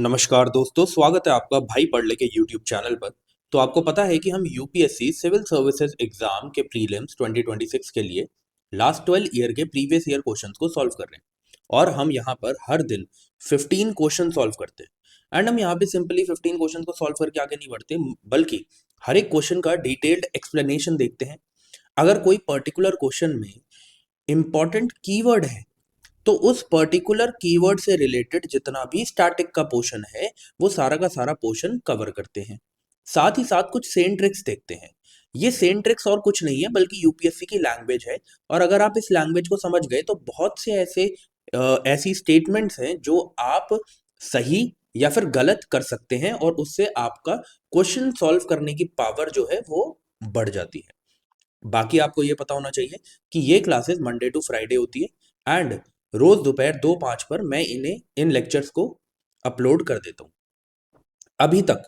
नमस्कार दोस्तों, स्वागत है आपका भाई पढ़ ले के यूट्यूब चैनल पर। तो आपको पता है कि हम यूपीएससी सिविल सर्विसेज एग्जाम के प्रीलिम्स 2026 के लिए लास्ट 12 ईयर के प्रीवियस ईयर क्वेश्चंस को सॉल्व कर रहे हैं। और हम यहाँ पर हर दिन 15 क्वेश्चन सॉल्व करते हैं। एंड हम यहाँ पे सिंपली 15 क्वेश्चन को सॉल्व करके आगे नहीं बढ़ते, बल्कि हर एक क्वेश्चन का डिटेल्ड एक्सप्लेनेशन देखते हैं। अगर कोई पर्टिकुलर क्वेश्चन में इंपॉर्टेंट कीवर्ड है तो उस पर्टिकुलर कीवर्ड से रिलेटेड जितना भी स्टैटिक का पोर्शन है वो सारा का सारा पोर्शन कवर करते हैं। साथ ही साथ कुछ सेन ट्रिक्स देखते हैं। ये सेन ट्रिक्स और कुछ नहीं है बल्कि यूपीएससी की लैंग्वेज है। और अगर आप इस लैंग्वेज को समझ गए तो बहुत से ऐसी स्टेटमेंट्स हैं जो आप सही या फिर गलत कर सकते हैं और उससे आपका क्वेश्चन सॉल्व करने की पावर जो है वो बढ़ जाती है। बाकी आपको ये पता होना चाहिए कि ये क्लासेस मंडे टू फ्राइडे होती है एंड रोज दोपहर 2:05 पर मैं इन्हें इन लेक्चर्स को अपलोड कर देता हूं। अभी तक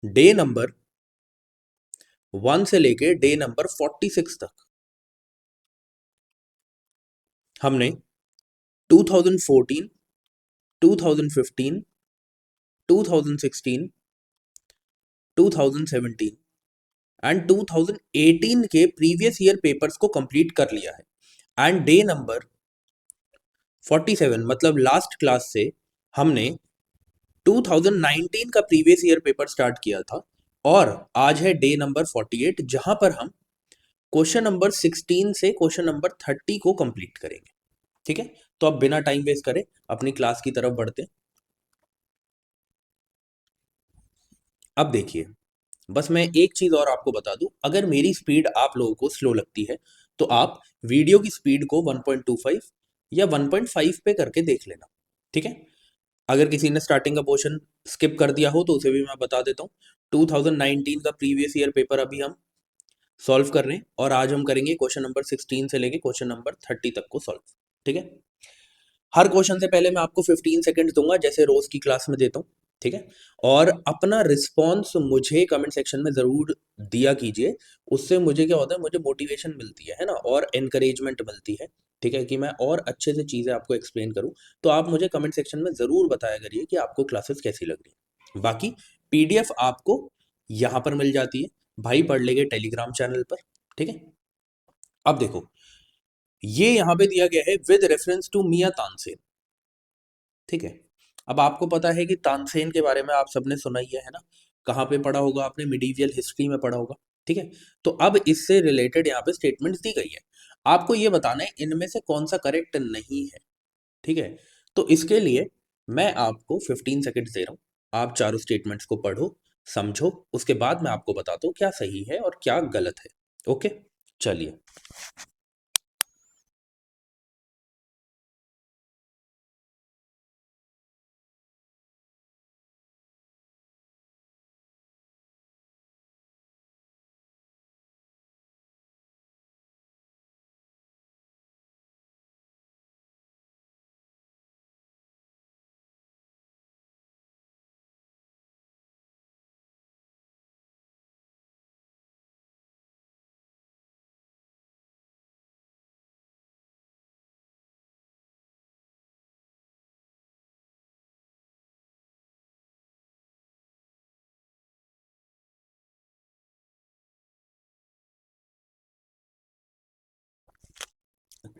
डे नंबर 1 से लेके डे नंबर 46 तक हमने 2014, 2015, 2016, 2017 एंड 2018 के प्रीवियस ईयर पेपर्स को कंप्लीट कर लिया है। एंड डे नंबर 47 मतलब लास्ट क्लास से हमने 2019 का प्रीवियस ईयर पेपर स्टार्ट किया था और आज है डे नंबर 48 जहां पर हम क्वेश्चन नंबर 16 से क्वेश्चन नंबर 30 को कंप्लीट करेंगे। ठीक है, तो अब बिना टाइम वेस्ट करे अपनी क्लास की तरफ बढ़ते हैं। अब देखिए, बस मैं एक चीज और आपको बता दूं, अगर मेरी स्पीड आप लोगों को स्लो लगती है तो आप वीडियो की स्पीड को 1.25 या 1.5 पे करके देख लेना। ठीक है, अगर किसी ने स्टार्टिंग का पोर्शन स्किप कर दिया हो तो उसे भी मैं बता देता हूँ। 2019 का प्रीवियस ईयर पेपर अभी हम सॉल्व कर रहे हैं और आज हम करेंगे क्वेश्चन नंबर 16 से लेके क्वेश्चन नंबर 30 तक को सॉल्व। ठीक है, हर क्वेश्चन से पहले मैं आपको 15 सेकंड दूंगा जैसे रोज की क्लास में देता हूँ। ठीक है, और अपना रिस्पॉन्स मुझे कमेंट सेक्शन में जरूर दिया कीजिए। उससे मुझे क्या होता है, मुझे मोटिवेशन मिलती है ना, और एनकरेजमेंट मिलती है। ठीक है, कि मैं और अच्छे से चीज़ें आपको एक्सप्लेन करूं। तो आप मुझे कमेंट सेक्शन में ज़रूर बताया करिए कि आपको क्लासेस कैसी लग रही है। बाकी पीडीएफ आपको यहाँ पर मिल जाती है, भाई पढ़ लेंगे टेलीग्राम चैनल पर। ठीक है, अब देखो, ये यहाँ पे दिया गया है विद रेफरेंस टू मियां तानसेन। ठीक है, अब आपको पता है कि तानसेन के बारे में आप सबने सुना ही है ना, कहाँ पे पढ़ा होगा आपने, मिडीवियल हिस्ट्री में पढ़ा होगा। ठीक है, तो अब इससे रिलेटेड यहाँ पे स्टेटमेंट्स दी गई है। आपको ये बताना है इनमें से कौन सा करेक्ट नहीं है। ठीक है, तो इसके लिए मैं आपको 15 सेकंड्स दे रहा हूँ। आप चारों स्टेटमेंट्स को पढ़ो, समझो, उसके बाद मैं आपको बताता हूँ क्या सही है और क्या गलत है। ओके, चलिए।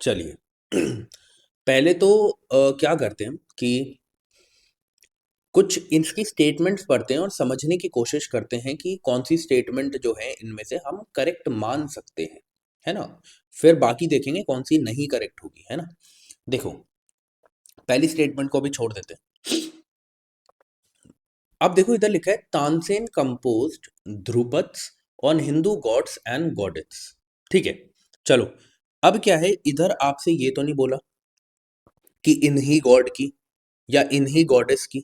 चलिए पहले तो क्या करते हैं कि कुछ इसकी स्टेटमेंट्स पढ़ते हैं और समझने की कोशिश करते हैं कि कौन सी स्टेटमेंट जो है इनमें से हम करेक्ट मान सकते हैं, है ना। फिर बाकी देखेंगे कौन सी नहीं करेक्ट होगी, है ना। देखो, पहली स्टेटमेंट को भी छोड़ देते हैं। अब देखो, इधर लिखा है Tansen composed dhrupads on Hindu gods and goddess. ठीक है, चलो, अब क्या है, इधर आपसे ये तो नहीं बोला कि इन्हीं गॉड की या इन्हीं गॉडेस की,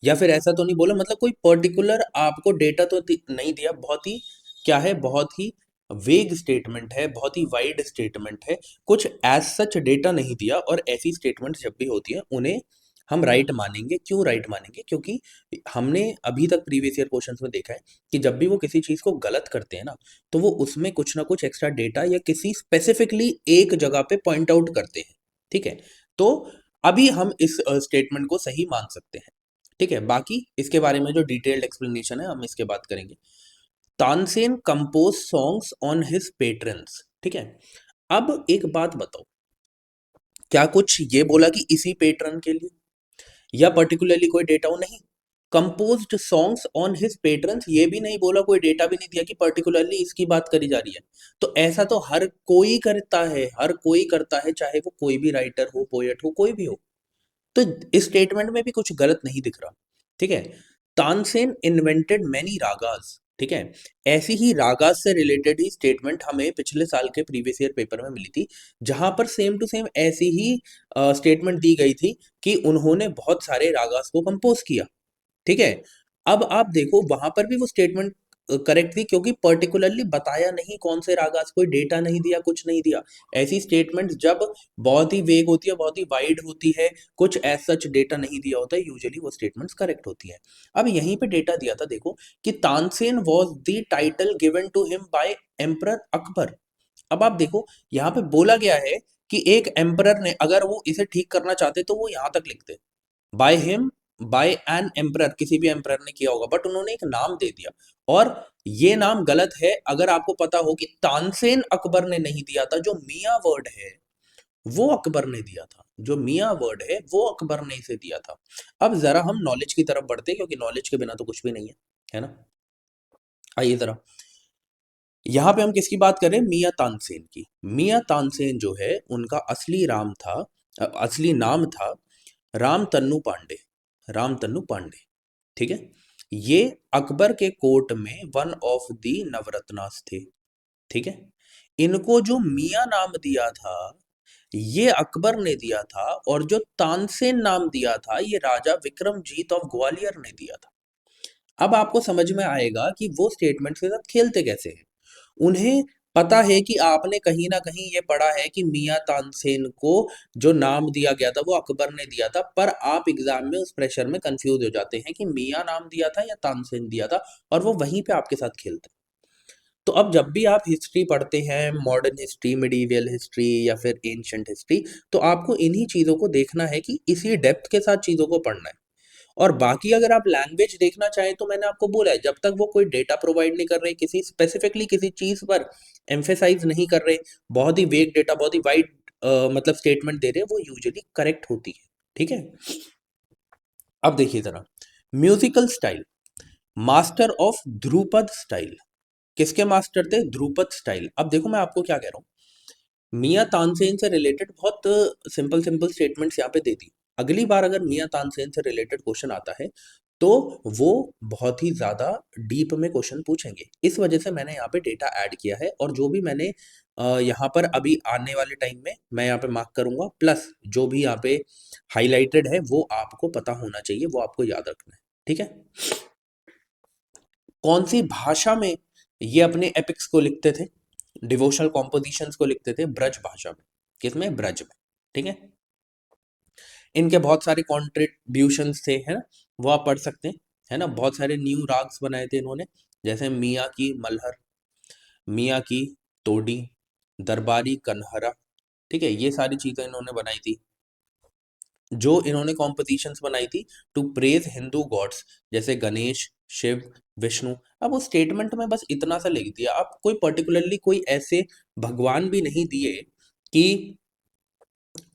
या फिर ऐसा तो नहीं बोला, मतलब कोई पर्टिकुलर आपको डेटा तो नहीं दिया। बहुत ही क्या है, बहुत ही वेग स्टेटमेंट है, बहुत ही वाइड स्टेटमेंट है, कुछ एज सच डेटा नहीं दिया। और ऐसी स्टेटमेंट जब भी होती है उन्हें हम राइट मानेंगे। क्यों राइट मानेंगे? क्योंकि हमने अभी तक प्रीवियस ईयर क्वेश्चंस में देखा है कि जब भी वो किसी चीज को गलत करते हैं ना, तो वो उसमें कुछ ना कुछ एक्स्ट्रा डेटा या किसी स्पेसिफिकली एक जगह पे पॉइंट आउट करते हैं। ठीक है, तो अभी हम इस स्टेटमेंट को सही मान सकते हैं। ठीक है, बाकी इसके बारे में जो डिटेल्ड एक्सप्लेनेशन है हम इसके बात करेंगे। Tansen compose songs on his patrons. ठीक है, अब एक बात बताओ, क्या कुछ ये बोला कि इसी पेट्रन के लिए या पर्टिकुलरली कोई डेटा हो? नहीं। Composed songs on his patrons ये भी नहीं बोला, कोई डेटा भी नहीं दिया कि पर्टिकुलरली इसकी बात करी जा रही है। तो ऐसा तो हर कोई करता है, हर कोई करता है, चाहे वो कोई भी राइटर हो, पोएट हो, कोई भी हो। तो इस स्टेटमेंट में भी कुछ गलत नहीं दिख रहा। ठीक है, तानसेन इन्वेंटेड मैनी रागास। ठीक है, ऐसी ही रागास से रिलेटेड ही स्टेटमेंट हमें पिछले साल के प्रीवियस ईयर पेपर में मिली थी, जहां पर सेम टू सेम ऐसी ही स्टेटमेंट दी गई थी कि उन्होंने बहुत सारे रागास को कंपोज किया। ठीक है, अब आप देखो वहां पर भी वो स्टेटमेंट करेक्ट थी, क्योंकि पर्टिकुलरली बताया नहीं कौन से रागास, कोई डेटा नहीं दिया, कुछ नहीं दिया। ऐसी स्टेटमेंट जब बहुत ही वेग होती है, बहुत ही वाइड होती है, कुछ एज सच डेटा नहीं दिया होता है, यूजुअली वो स्टेटमेंट्स करेक्ट होती है। अब यहीं पे डेटा दिया था, देखो कि Tansen was the title given to him by emperor Akbar. अब आप देखो यहाँ पे बोला गया है कि एक एम्परर ने, अगर वो इसे ठीक करना चाहते तो वो यहां तक लिखते by him, by an emperor, किसी भी एम्परर ने किया होगा, बट उन्होंने एक नाम दे दिया और ये नाम गलत है। अगर आपको पता हो कि तानसेन अकबर ने नहीं दिया था, जो मियां वर्ड है वो अकबर ने दिया था, जो मियां वर्ड है वो अकबर ने इसे दिया था। अब जरा हम नॉलेज की तरफ बढ़ते हैं, क्योंकि नॉलेज के बिना तो कुछ भी नहीं है ना। आइए जरा, यहाँ पे हम किसकी बात करें? मियां तानसेन की। मियां तानसेन जो है उनका असली नाम था राम तन्नू पांडे। राम तन्नू पांडे। ठीक है, ये अकबर के कोर्ट में वन ऑफ दी नवरत्नास थे। ठीक है, इनको जो मियां नाम दिया था ये अकबर ने दिया था, और जो तानसेन नाम दिया था ये राजा विक्रमजीत ऑफ ग्वालियर ने दिया था। अब आपको समझ में आएगा कि वो स्टेटमेंट के साथ खेलते कैसे हैं। उन्हें पता है कि आपने कहीं ना कहीं ये पढ़ा है कि मियां तानसेन को जो नाम दिया गया था वो अकबर ने दिया था, पर आप एग्जाम में उस प्रेशर में कंफ्यूज हो जाते हैं कि मियां नाम दिया था या तानसेन दिया था, और वो वहीं पे आपके साथ खेलते हैं। तो अब जब भी आप हिस्ट्री पढ़ते हैं, मॉडर्न हिस्ट्री, मिडीवियल हिस्ट्री या फिर एंशंट हिस्ट्री, तो आपको इन्हीं चीजों को देखना है कि इसी डेप्थ के साथ चीजों को पढ़ना है। और बाकी अगर आप लैंग्वेज देखना चाहें तो मैंने आपको बोला है, जब तक वो कोई डेटा प्रोवाइड नहीं कर रहे, किसी स्पेसिफिकली किसी चीज पर एम्फेसाइज नहीं कर रहे, बहुत ही वेग डेटा, बहुत ही वाइड मतलब स्टेटमेंट दे रहे हैं, वो यूजुअली करेक्ट होती है। ठीक है, अब देखिए जरा, musical style, master of Dhrupad style. किसके मास्टर थे? ध्रुपद स्टाइल। अब देखो मैं आपको क्या कह रहा हूँ, मियां तानसेन से रिलेटेड बहुत सिंपल सिंपल स्टेटमेंट्स यहाँ पे दे दी। अगली बार अगर मियां तानसेन से रिलेटेड क्वेश्चन आता है तो वो बहुत ही ज्यादा डीप में क्वेश्चन पूछेंगे। इस वजह से मैंने यहाँ पे डेटा ऐड किया है, और जो भी मैंने यहाँ पर अभी आने वाले टाइम में मैं यहाँ पे मार्क करूंगा, प्लस जो भी यहाँ पे हाईलाइटेड है वो आपको पता होना चाहिए, वो आपको याद रखना है। ठीक है, कौन सी भाषा में ये अपने एपिक्स को लिखते थे, डिवोशनल कॉम्पोजिशंस को लिखते थे? ब्रज भाषा में। किसमें? ब्रज में। ठीक है, इनके बहुत सारे कॉन्ट्रीब्यूशंस थे, है ना, वो आप पढ़ सकते हैं, है ना। बहुत सारे न्यू राग्स बनाए थे इन्होंने, जैसे मियाँ की मल्हर, मियाँ की तोड़ी, दरबारी कन्हरा। ठीक है, ये सारी चीजें इन्होंने बनाई थी। जो इन्होंने कॉम्पोजिशंस बनाई थी टू प्रेज हिंदू गॉड्स, जैसे गणेश, शिव, विष्णु। अब उस स्टेटमेंट में बस इतना सा लिख दिया, आप कोई पर्टिकुलरली कोई ऐसे भगवान भी नहीं दिए कि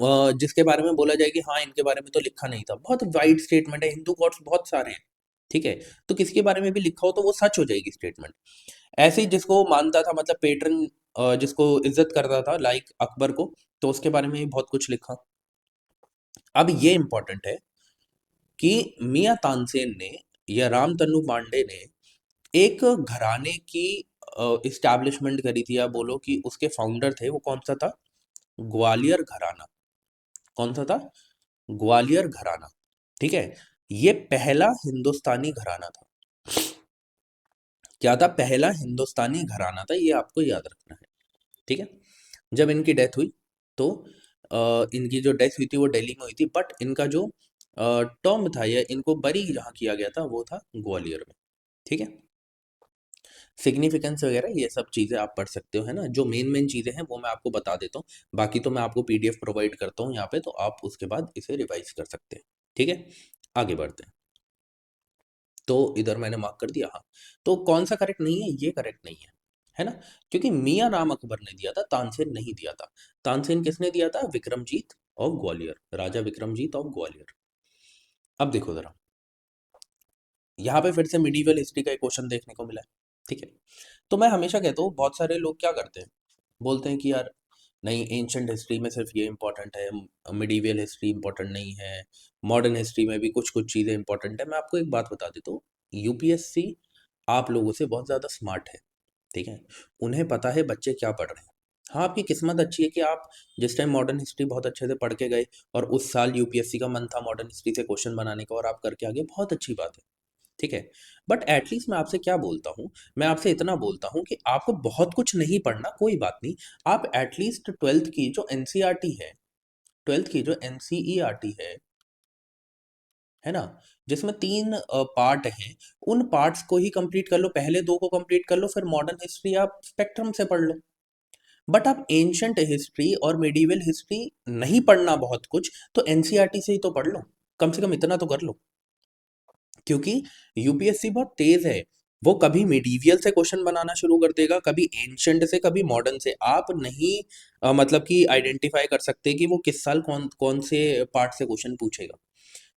जिसके बारे में बोला जाए कि हाँ इनके बारे में तो लिखा नहीं था। बहुत वाइड स्टेटमेंट है, हिंदू गॉड्स बहुत सारे हैं। ठीक है, तो किसके बारे में भी लिखा हो तो वो सच हो जाएगी स्टेटमेंट। ऐसे ही जिसको मानता था, मतलब पेट्रन, जिसको इज्जत करता था लाइक अकबर को, तो उसके बारे में भी बहुत कुछ लिखा। अब ये इंपॉर्टेंट है कि मियां तानसेन ने या राम तन्नू पांडे ने एक घराने की इस्टेब्लिशमेंट करी थी, या बोलो कि उसके फाउंडर थे, वो कौन सा था? ग्वालियर घराना। कौन सा था? ग्वालियर घराना। ठीक है, ये पहला हिंदुस्तानी घराना था। क्या था? पहला हिंदुस्तानी घराना था, ये आपको याद रखना है। ठीक है, जब इनकी डेथ हुई तो इनकी जो डेथ हुई थी वो दिल्ली में हुई थी, बट इनका जो टॉम्ब था या इनको बरी जहाँ किया गया था वो था ग्वालियर में। ठीक है, सिग्निफिकेंस वगैरह ये सब चीज़ें आप पढ़ सकते हो, है ना। जो मेन मेन चीज़ें हैं वो मैं आपको बता देता हूँ, बाकी तो मैं आपको पीडीएफ प्रोवाइड करता हूँ यहाँ पे, तो आप उसके बाद इसे रिवाइज कर सकते हैं। ठीक है, आगे बढ़ते हैं। तो इधर मैंने मार्क कर दिया, हाँ। तो कौन सा करेक्ट नहीं है, ये करेक्ट नहीं है ना, क्योंकि मियां नाम अकबर ने दिया था, तानसेन नहीं दिया था। तानसेन किसने दिया था, Vikramjit of Gwalior, Raja Vikramjit of Gwalior. अब देखो जरा, यहाँ पे फिर से मिडीवल हिस्ट्री का एक क्वेश्चन देखने को मिला है, ठीक है। तो मैं हमेशा कहता हूँ, बहुत सारे लोग क्या करते हैं, बोलते हैं कि यार नहीं, एंशंट हिस्ट्री में सिर्फ ये इंपॉर्टेंट है, मिडीवियल हिस्ट्री इंपॉर्टेंट नहीं है, मॉडर्न हिस्ट्री में भी कुछ कुछ चीज़ें इंपॉर्टेंट है। मैं आपको एक बात बता देता हूँ, यूपीएससी आप लोगों से बहुत ज़्यादा स्मार्ट है, ठीक है। उन्हें पता है बच्चे क्या पढ़ रहे हैं। हाँ, आपकी किस्मत अच्छी है कि आप जिस टाइम मॉडर्न हिस्ट्री बहुत अच्छे से पढ़ के गए और उस साल यूपीएससी का मन था मॉडर्न हिस्ट्री से क्वेश्चन बनाने का और आप करके आगे, बहुत अच्छी बात है, ठीक है। बट एटलीस्ट मैं आपसे क्या बोलता हूँ, मैं आपसे इतना बोलता हूँ कि आपको बहुत कुछ नहीं पढ़ना, कोई बात नहीं। आप एटलीस्ट ट्वेल्थ की जो एनसीईआरटी है, ट्वेल्थ की जो एनसीईआरटी है ना, जिसमें 3 पार्ट हैं, उन पार्ट्स को ही कंप्लीट कर लो, पहले 2 को कंप्लीट कर लो, फिर मॉडर्न हिस्ट्री आप स्पेक्ट्रम से पढ़ लो। बट आप एंशंट हिस्ट्री और मिडीवल हिस्ट्री नहीं पढ़ना बहुत कुछ, तो एनसीईआरटी से ही तो पढ़ लो, कम से कम इतना तो कर लो। क्योंकि यूपीएससी बहुत तेज है, वो कभी मिडीवियल से क्वेश्चन बनाना शुरू कर देगा, कभी एंशंट से, कभी मॉडर्न से। आप नहीं मतलब कि आइडेंटिफाई कर सकते कि वो किस साल कौन कौन से पार्ट से क्वेश्चन पूछेगा।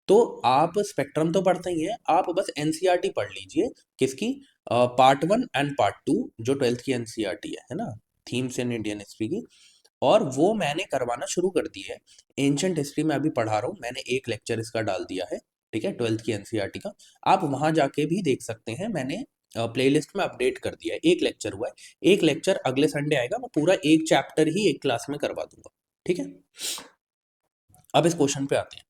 तो आप स्पेक्ट्रम तो पढ़ते ही हैं, आप बस एनसीईआरटी पढ़ लीजिए, किसकी, पार्ट 1 एंड पार्ट 2, जो ट्वेल्थ की एनसीईआरटी है ना, थीम्स इन इंडियन हिस्ट्री की। और वो मैंने करवाना शुरू कर दी है। एंशंट हिस्ट्री में अभी पढ़ा रहा हूँ, मैंने एक लेक्चर इसका डाल दिया है, ठीक है, ट्वेल्थ की एनसीईआरटी का। आप वहां जाके भी देख सकते हैं, मैंने प्लेलिस्ट में अपडेट कर दिया है। एक लेक्चर हुआ है, एक लेक्चर अगले संडे आएगा, मैं पूरा एक चैप्टर ही एक क्लास में करवा दूंगा, ठीक है। अब इस क्वेश्चन पे आते हैं।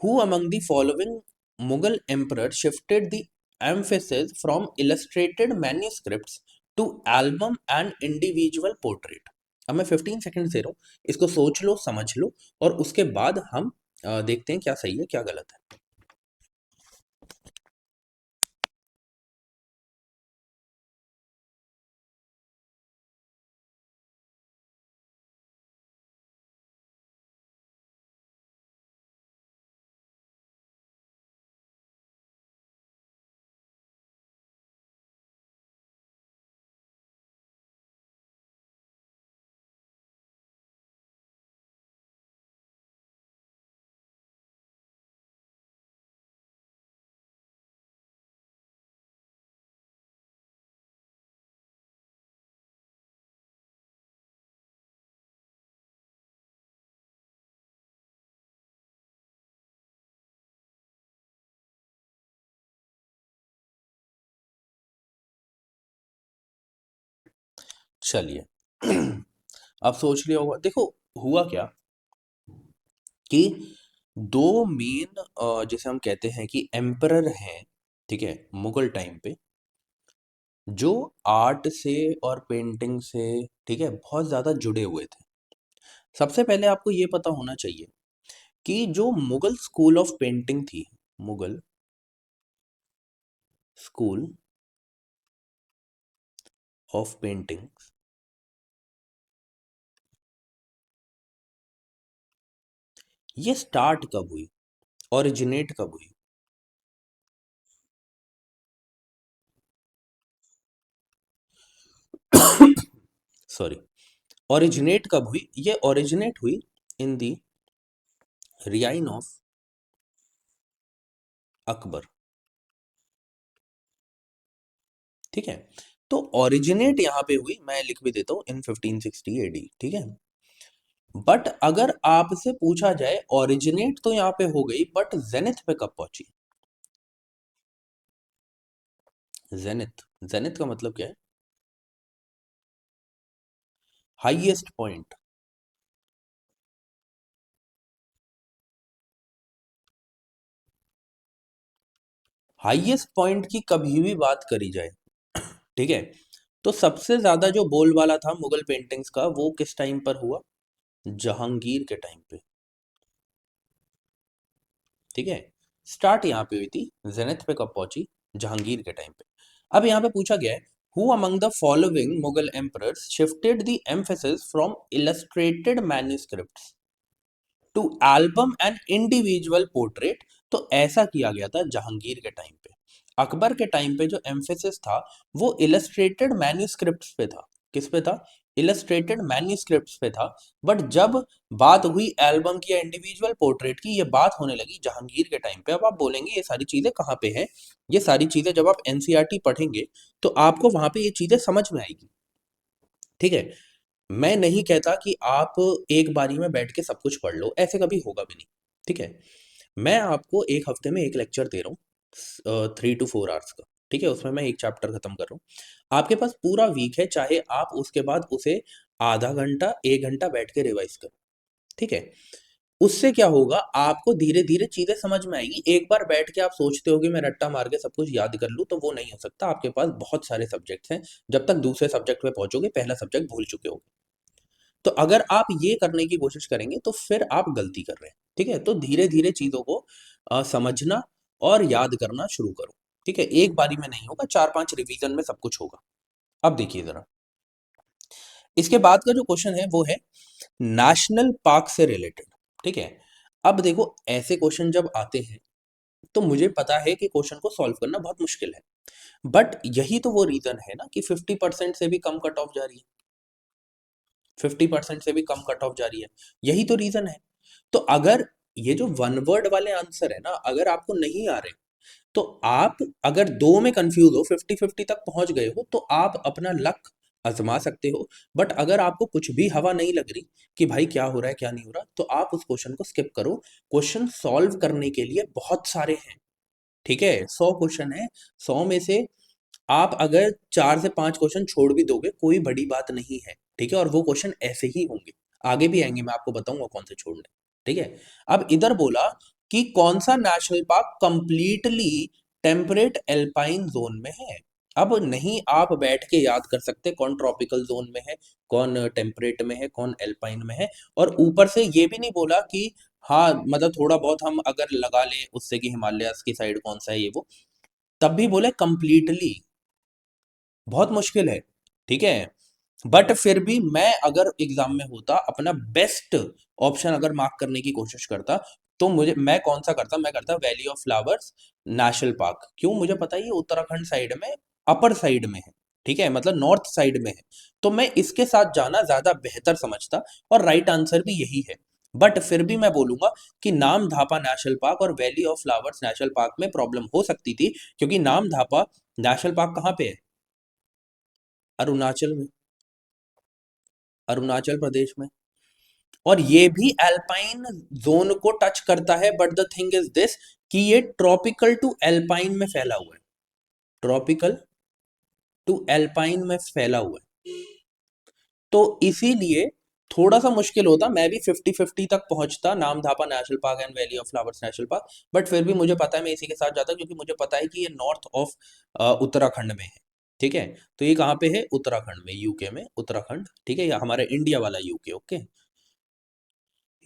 Who among the following Mughal emperor shifted the emphasis from illustrated manuscripts to album and individual portrait? अब मैं 15 सेकंड दे रहा हूँ, इसको सोच लो, समझ लो, और उसके बाद हम देखते हैं क्या सही है क्या गलत है। चलिए अब सोच लिया होगा, देखो हुआ क्या कि दो मेन, जैसे हम कहते हैं कि एम्परर हैं, ठीक है, मुगल टाइम पे, जो आर्ट से और पेंटिंग से, ठीक है, बहुत ज़्यादा जुड़े हुए थे। सबसे पहले आपको ये पता होना चाहिए कि जो मुगल स्कूल ऑफ पेंटिंग थी, मुगल स्कूल ऑफ पेंटिंग, ये स्टार्ट कब हुई, ओरिजिनेट कब हुई? सॉरी, ओरिजिनेट कब हुई? ये ओरिजिनेट हुई इन दी रियाइन ऑफ अकबर, ठीक है। तो ओरिजिनेट यहां पे हुई, मैं लिख भी देता हूं, इन 1560 एडी, ठीक है। बट अगर आपसे पूछा जाए, ओरिजिनेट तो यहां पे हो गई, बट जेनिथ पे कब पहुंची? जेनिथ, जेनिथ का मतलब क्या है? Highest point. हाईएस्ट पॉइंट की कभी भी बात करी जाए, ठीक है, तो सबसे ज्यादा जो बोलबाला था मुगल पेंटिंग्स का, वो किस टाइम पर हुआ? जहांगीर के टाइम पे, ठीक है। स्टार्ट यहाँ पे हुई थी, जेनिथ पे कब पहुंची? जहांगीर के टाइम पे। अब यहाँ पे पूछा गया है, who among the following Mughal emperors shifted the emphasis from illustrated manuscripts to album and individual portrait? तो ऐसा किया गया था जहांगीर के टाइम पे। अकबर के टाइम पे जो एम्फेसिस था वो इलस्ट्रेटेड मैन्यूस्क्रिप्ट्स पे था। किस पे था? इलस्ट्रेटेड मैन्यूस्क्रिप्ट्स पे था। बट जब बात हुई एल्बम की या इंडिविजुअल पोर्ट्रेट की, ये बात होने लगी जहांगीर के टाइम पे। अब आप बोलेंगे ये सारी चीजें कहाँ पे हैं? ये सारी चीजें जब आप एनसीईआरटी पढ़ेंगे तो आपको वहां पे ये चीजें समझ में आएगी। ठीक है, मैं नहीं कहता कि आप एक बारी में बैठ के सब कुछ पढ़ लो, ऐसे कभी होगा भी नहीं। ठीक है, मैं आपको एक हफ्ते में एक लेक्चर दे रहा हूँ 3 to 4 आवर्स का। ठीक है, उसमें मैं एक चैप्टर खत्म कर रहा हूँ। आपके पास पूरा वीक है, चाहे आप उसके बाद उसे आधा घंटा 1 घंटा बैठ के रिवाइज करो। ठीक है, उससे क्या होगा, आपको धीरे धीरे चीजें समझ में आएगी। एक बार बैठ के आप सोचते हो कि मैं रट्टा मार के सब कुछ याद कर लूँ, तो वो नहीं हो सकता। आपके पास बहुत सारे सब्जेक्ट्स हैं, जब तक दूसरे सब्जेक्ट पे पहुंचोगे पहला सब्जेक्ट भूल चुके हो। तो अगर आप ये करने की कोशिश करेंगे तो फिर आप गलती कर रहे हैं। ठीक है, तो धीरे धीरे चीजों को समझना और याद करना शुरू करो। ठीक है, एक बारी में नहीं होगा, 4-5 रिवीजन में सब कुछ होगा। अब देखिए जरा, इसके बाद का जो क्वेश्चन है वो है नेशनल पार्क से रिलेटेड। ठीक है, अब देखो ऐसे क्वेश्चन जब आते हैं तो मुझे पता है कि क्वेश्चन को सॉल्व करना बहुत मुश्किल है, बट यही तो वो रीजन है ना कि 50% से भी कम कट ऑफ जा रही है। 50% से भी कम कट ऑफ जा रही है, यही तो रीजन है। तो अगर ये जो वन वर्ड वाले आंसर है ना, अगर आपको नहीं आ रहे, तो आप अगर दो में कंफ्यूज हो, 50-50 तक पहुंच गए हो, तो आप अपना लक आजमा सकते हो। बट अगर आपको कुछ भी हवा नहीं लग रही कि भाई क्या हो रहा है क्या नहीं हो रहा, तो आप उस क्वेश्चन को स्किप करो। क्वेश्चन सॉल्व करने के लिए बहुत सारे हैं। ठीक है, 100 क्वेश्चन है, 100 में से आप अगर 4 से 5 क्वेश्चन छोड़ भी दोगे कोई बड़ी बात नहीं है। ठीक है, और वो क्वेश्चन ऐसे ही होंगे, आगे भी आएंगे, मैं आपको बताऊंगा कौन से छोड़ने। ठीक है, अब इधर बोला कि कौन सा national park completely temperate alpine zone में है। अब नहीं आप बैठ के याद कर सकते कौन ट्रॉपिकल जोन में है, कौन टेम्परेट में है, कौन एल्पाइन में है। और ऊपर से ये भी नहीं बोला कि हाँ मतलब थोड़ा बहुत हम अगर लगा लें उससे कि हिमालयास की साइड कौन सा है ये वो, तब भी बोले कंप्लीटली। बहुत मुश्किल है। ठीक है, बट फिर भी मैं अगर एग्जाम में होता, अपना बेस्ट ऑप्शन अगर मार्क करने की कोशिश करता, तो मैं कौन सा करता, मैं करता valley of flowers national park. क्यों? मुझे पता है ये उत्तराखंड साइड में, अपर साइड में है। ठीक है, मतलब नॉर्थ साइड में है, तो मैं इसके साथ जाना ज्यादा बेहतर समझता, और राइट आंसर भी यही है। बट फिर भी मैं बोलूंगा कि नाम धापा नेशनल पार्क और valley of flowers national park में प्रॉब्लम हो सकती थी, क्योंकि नाम धापा नेशनल पार्क कहाँ पे है? अरुणाचल में, अरुणाचल प्रदेश में। और ये भी एल्पाइन जोन को टच करता है, but the thing is this कि ये ट्रॉपिकल टू एल्पाइन में फैला हुआ है। ट्रॉपिकल टू एल्पाइन में फैला हुआ है, तो इसीलिए थोड़ा सा मुश्किल होता। मैं भी 50-50 तक पहुंचता, नाम धापा national park and valley of flowers national park. But फिर भी मुझे पता है मैं इसी के साथ जाता, क्योंकि मुझे पता है कि ये नॉर्थ ऑफ उत्तराखंड में है। ठीक है, तो ये कहाँ पे है? उत्तराखंड में, यूके में, उत्तराखंड। ठीक है, ये हमारा इंडिया वाला यूके। ओके,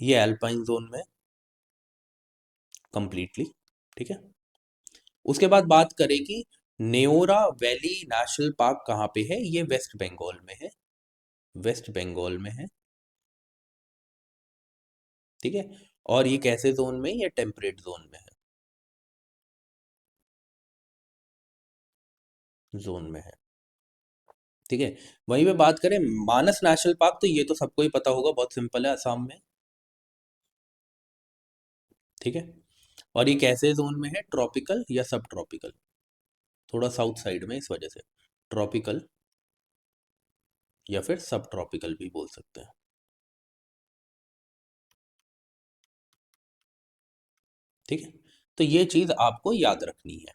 ये एल्पाइन जोन में कंप्लीटली। ठीक है, उसके बाद बात करें कि नेओरा वैली नेशनल पार्क कहाँ पे है? ये वेस्ट बंगाल में है, वेस्ट बंगाल में है। ठीक है, और ये कैसे जोन में? ये टेम्परेट जोन में है, जोन में है। ठीक है, वहीं पे बात करें मानस नेशनल पार्क, तो ये तो सबको ही पता होगा, बहुत सिंपल है, असम में। ठीक है, और ये कैसे जोन में है? ट्रॉपिकल या सब ट्रॉपिकल, थोड़ा साउथ साइड में, इस वजह से ट्रॉपिकल या फिर सब ट्रॉपिकल भी बोल सकते हैं। ठीक है, तो ये चीज आपको याद रखनी है।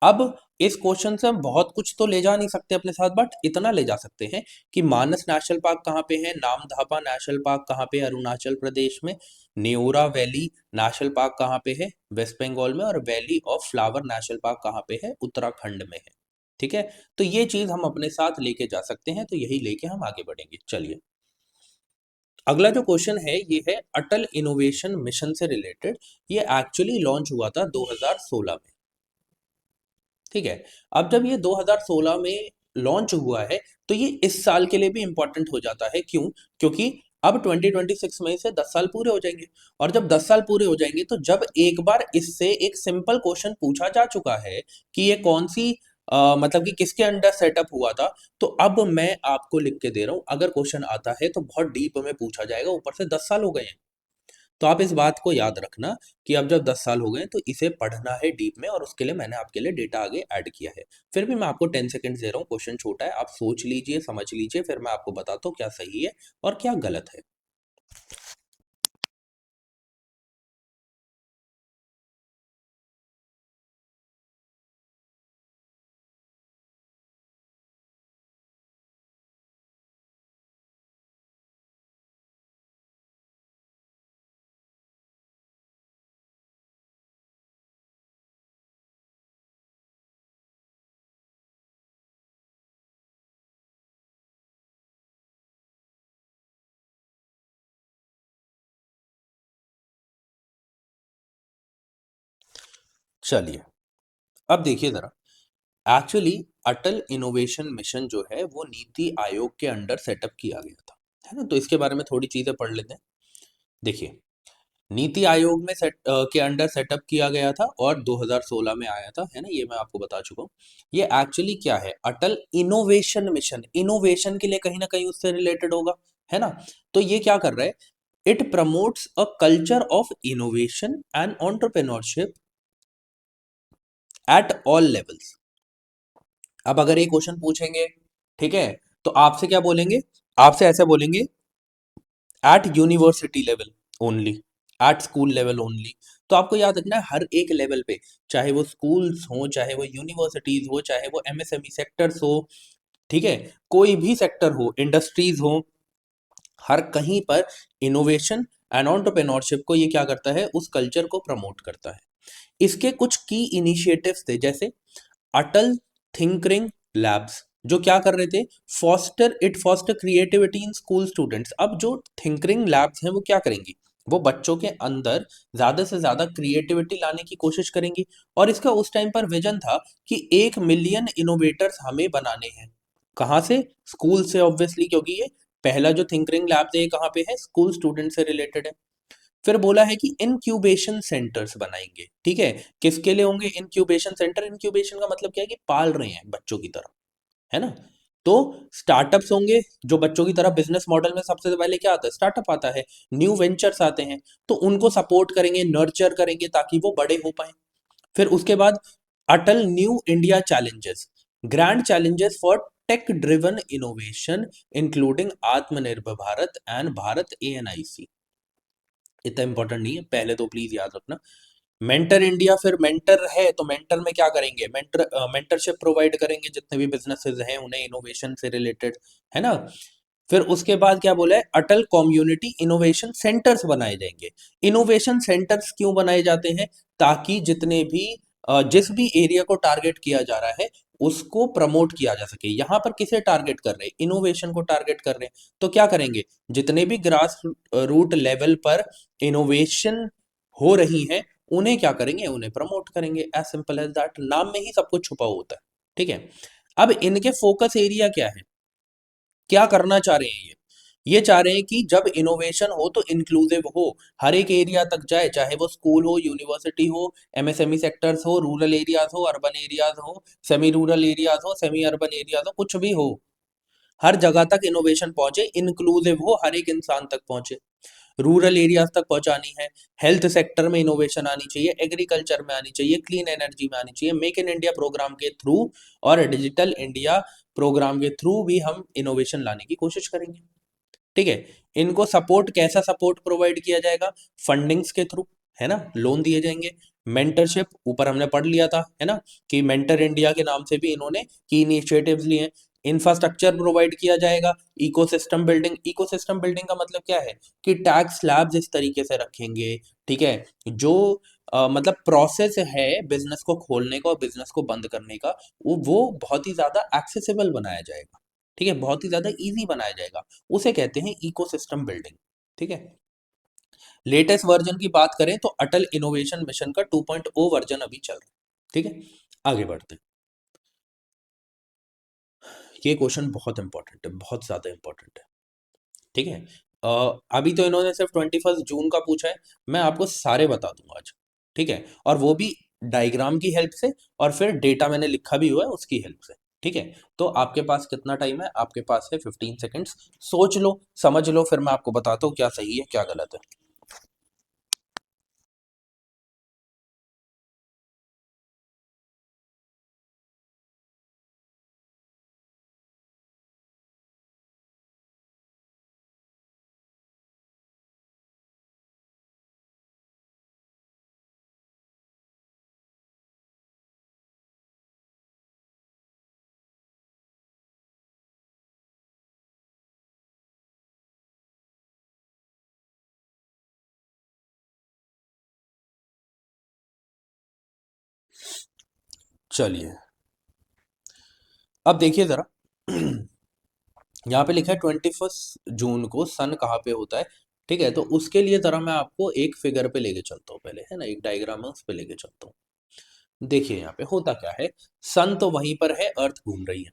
अब इस क्वेश्चन से हम बहुत कुछ तो ले जा नहीं सकते अपने साथ, बट इतना ले जा सकते हैं कि मानस नेशनल पार्क कहाँ पे है, नामधापा नेशनल पार्क कहाँ पे है, अरुणाचल प्रदेश में, नेओरा वैली नेशनल पार्क कहाँ पे है, वेस्ट बंगाल में, और valley of flower national park कहाँ पे है? उत्तराखंड में है। ठीक है, तो ये चीज हम अपने साथ लेके जा सकते हैं, तो यही लेके हम आगे बढ़ेंगे। चलिए, अगला जो क्वेश्चन है ये है अटल इनोवेशन मिशन से रिलेटेड। ये एक्चुअली लॉन्च हुआ था 2016 में। ठीक है, अब जब ये 2016 में लॉन्च हुआ है, तो ये इस साल के लिए भी इंपॉर्टेंट हो जाता है। क्यों? क्योंकि अब 2026 में इसे 10 साल पूरे हो जाएंगे, और जब 10 साल पूरे हो जाएंगे तो जब एक बार इससे एक सिंपल क्वेश्चन पूछा जा चुका है कि ये कौन सी मतलब कि किसके अंडर सेटअप हुआ था, तो अब मैं आपको लिख के दे रहा हूं, अगर क्वेश्चन आता है तो बहुत डीप में पूछा जाएगा, ऊपर से 10 साल हो गए हैं। तो आप इस बात को याद रखना कि अब जब 10 साल हो गए तो इसे पढ़ना है डीप में, और उसके लिए मैंने आपके लिए डेटा आगे ऐड किया है। फिर भी मैं आपको 10 सेकंड दे रहा हूँ, क्वेश्चन छोटा है, आप सोच लीजिए, समझ लीजिए, फिर मैं आपको बताता हूँ क्या सही है और क्या गलत है। चलिए, अब देखिए जरा, एक्चुअली अटल इनोवेशन मिशन जो है वो नीति आयोग के अंडर सेटअप किया गया था, है ना? तो इसके बारे में थोड़ी चीजें पढ़ लेते हैं। देखिए, नीति आयोग में के अंडर सेटअप किया गया था और 2016 में आया था, है ना? ये मैं आपको बता चुका हूँ। ये एक्चुअली क्या है? अटल इनोवेशन मिशन, इनोवेशन के लिए कहीं ना कहीं उससे रिलेटेड होगा, है ना? तो ये क्या कर रहा है? It promotes a culture of innovation and entrepreneurship at all levels. अब अगर ये क्वेश्चन पूछेंगे, ठीक है, तो आपसे क्या बोलेंगे? आपसे ऐसे बोलेंगे, at university level only, at school level only. तो आपको याद रखना है, हर एक लेवल पे, चाहे वो स्कूल्स हो, चाहे वो यूनिवर्सिटीज हो, चाहे वो एमएसएमई सेक्टर्स हो, ठीक है, कोई भी सेक्टर हो, इंडस्ट्रीज हो, हर कहीं पर इनोवेशन एंड एंटरप्रेन्योरशिप को ये क्या करता है? उस कल्चर को प्रमोट करता है। इसके कुछ की इनिशिएटिव्स थे, जैसे अटल थिंकरिंग लैब्स, जो क्या कर रहे थे? Foster creativity in school students. अब जो थिंकरिंग लैब्स हैं वो क्या करेंगी? वो बच्चों के अंदर ज्यादा से ज्यादा क्रिएटिविटी लाने की कोशिश करेंगी, और इसका उस टाइम पर विजन था कि 1 मिलियन इनोवेटर्स हमें बनाने हैं। कहाँ से? स्कूल से, ऑब्वियसली, क्योंकि ये पहला जो थिंकरिंग लैब है ये कहाँ पे है? स्कूल स्टूडेंट से रिलेटेड है। फिर बोला है कि इंक्यूबेशन सेंटर्स बनाएंगे, ठीक है। किसके लिए होंगे इंक्यूबेशन सेंटर? इंक्यूबेशन का मतलब क्या है? कि पाल रहे हैं बच्चों की तरह, है ना? तो स्टार्टअप्स होंगे, जो बच्चों की तरह बिजनेस मॉडल में सबसे पहले क्या आता है? स्टार्टअप आता है, न्यू वेंचर्स आते हैं, तो उनको सपोर्ट करेंगे, नर्चर करेंगे ताकि वो बड़े हो पाए। फिर उसके बाद Atal new India challenges, grand challenges for tech driven innovation including Atmanirbhar Bharat and Bharat एएनआईसी। इतना इंपॉर्टेंट नहीं है, पहले तो प्लीज याद रखना। मेंटर इंडिया, फिर मेंटर है तो मेंटर में क्या करेंगे? मेंटरशिप प्रोवाइड करेंगे जितने भी बिजनेसेस हैं उन्हें, इनोवेशन से रिलेटेड, है ना? फिर उसके बाद क्या बोला है? अटल कम्युनिटी इनोवेशन सेंटर्स बनाए जाएंगे। इनोवेशन सेंटर्स क्यों बनाए जाते हैं? ताकि जितने भी जिस भी एरिया को टारगेट किया जा रहा है उसको प्रमोट किया जा सके। यहां पर किसे टारगेट कर रहे हैं? इनोवेशन को टारगेट कर रहे हैं। तो क्या करेंगे? जितने भी ग्रास रूट लेवल पर इनोवेशन हो रही है उन्हें क्या करेंगे? उन्हें प्रमोट करेंगे। एज सिंपल एज दैट, नाम में ही सब कुछ छुपा होता है, ठीक है। अब इनके फोकस एरिया क्या है? क्या करना चाह रहे हैं ये चाह रहे हैं कि जब इनोवेशन हो तो इंक्लूसिव हो, हर एक एरिया तक जाए, चाहे वो स्कूल हो, यूनिवर्सिटी हो, एमएसएमई सेक्टर्स हो, रूरल एरियाज हो, अर्बन एरियाज हो, सेमी रूरल एरियाज हो, सेमी अर्बन एरियाज हो, कुछ भी हो, हर जगह तक इनोवेशन पहुंचे, इंक्लूसिव हो, हर एक इंसान तक पहुंचे। रूरल एरियाज तक पहुंचानी है, हेल्थ सेक्टर में इनोवेशन आनी चाहिए, एग्रीकल्चर में आनी चाहिए, क्लीन एनर्जी में आनी चाहिए, मेक इन इंडिया प्रोग्राम के थ्रू और डिजिटल इंडिया प्रोग्राम के थ्रू भी हम इनोवेशन लाने की कोशिश करेंगे, ठीक है। इनको सपोर्ट, कैसा सपोर्ट प्रोवाइड किया जाएगा? फंडिंग्स के थ्रू, है ना, लोन दिए जाएंगे। मेंटरशिप ऊपर हमने पढ़ लिया था, है ना, कि मेंटर इंडिया के नाम से भी इन्होंने की इनिशिएटिव्स लिए हैं। इंफ्रास्ट्रक्चर प्रोवाइड किया जाएगा। इकोसिस्टम बिल्डिंग, इकोसिस्टम बिल्डिंग का मतलब क्या है? कि टैक्स स्लैब्स इस तरीके से रखेंगे, ठीक है, जो मतलब प्रोसेस है बिजनेस को खोलने का और बिजनेस को बंद करने का, वो बहुत ही ज्यादा एक्सेसिबल बनाया जाएगा, ठीक है, बहुत ही ज्यादा इजी बनाया जाएगा। उसे कहते हैं इकोसिस्टम बिल्डिंग, ठीक है। लेटेस्ट वर्जन की बात करें तो अटल इनोवेशन मिशन का 2.0 वर्जन अभी चल रहा है, ठीक है। आगे बढ़ते हैं। ये क्वेश्चन बहुत इंपॉर्टेंट है, बहुत ज्यादा इंपॉर्टेंट है, ठीक है। अभी तो इन्होंने सिर्फ 21 जून का पूछा है, मैं आपको सारे बता दूंगा आज, ठीक है, और वो भी डायग्राम की हेल्प से, और फिर डेटा मैंने लिखा भी हुआ है उसकी हेल्प से, ठीक है। तो आपके पास कितना टाइम है? आपके पास है 15 सेकेंड्स। सोच लो, समझ लो, फिर मैं आपको बताता हूँ क्या सही है क्या गलत है। चलिए, अब देखिए जरा। यहाँ पे लिखा है 21 जून को सन कहाँ पे होता है, ठीक है। तो उसके लिए जरा मैं आपको एक फिगर पे लेके चलता हूँ पहले, है ना, एक डायग्राम है उस पे लेके चलता हूँ। देखिए यहाँ पे होता क्या है, सन तो वहीं पर है, अर्थ घूम रही है,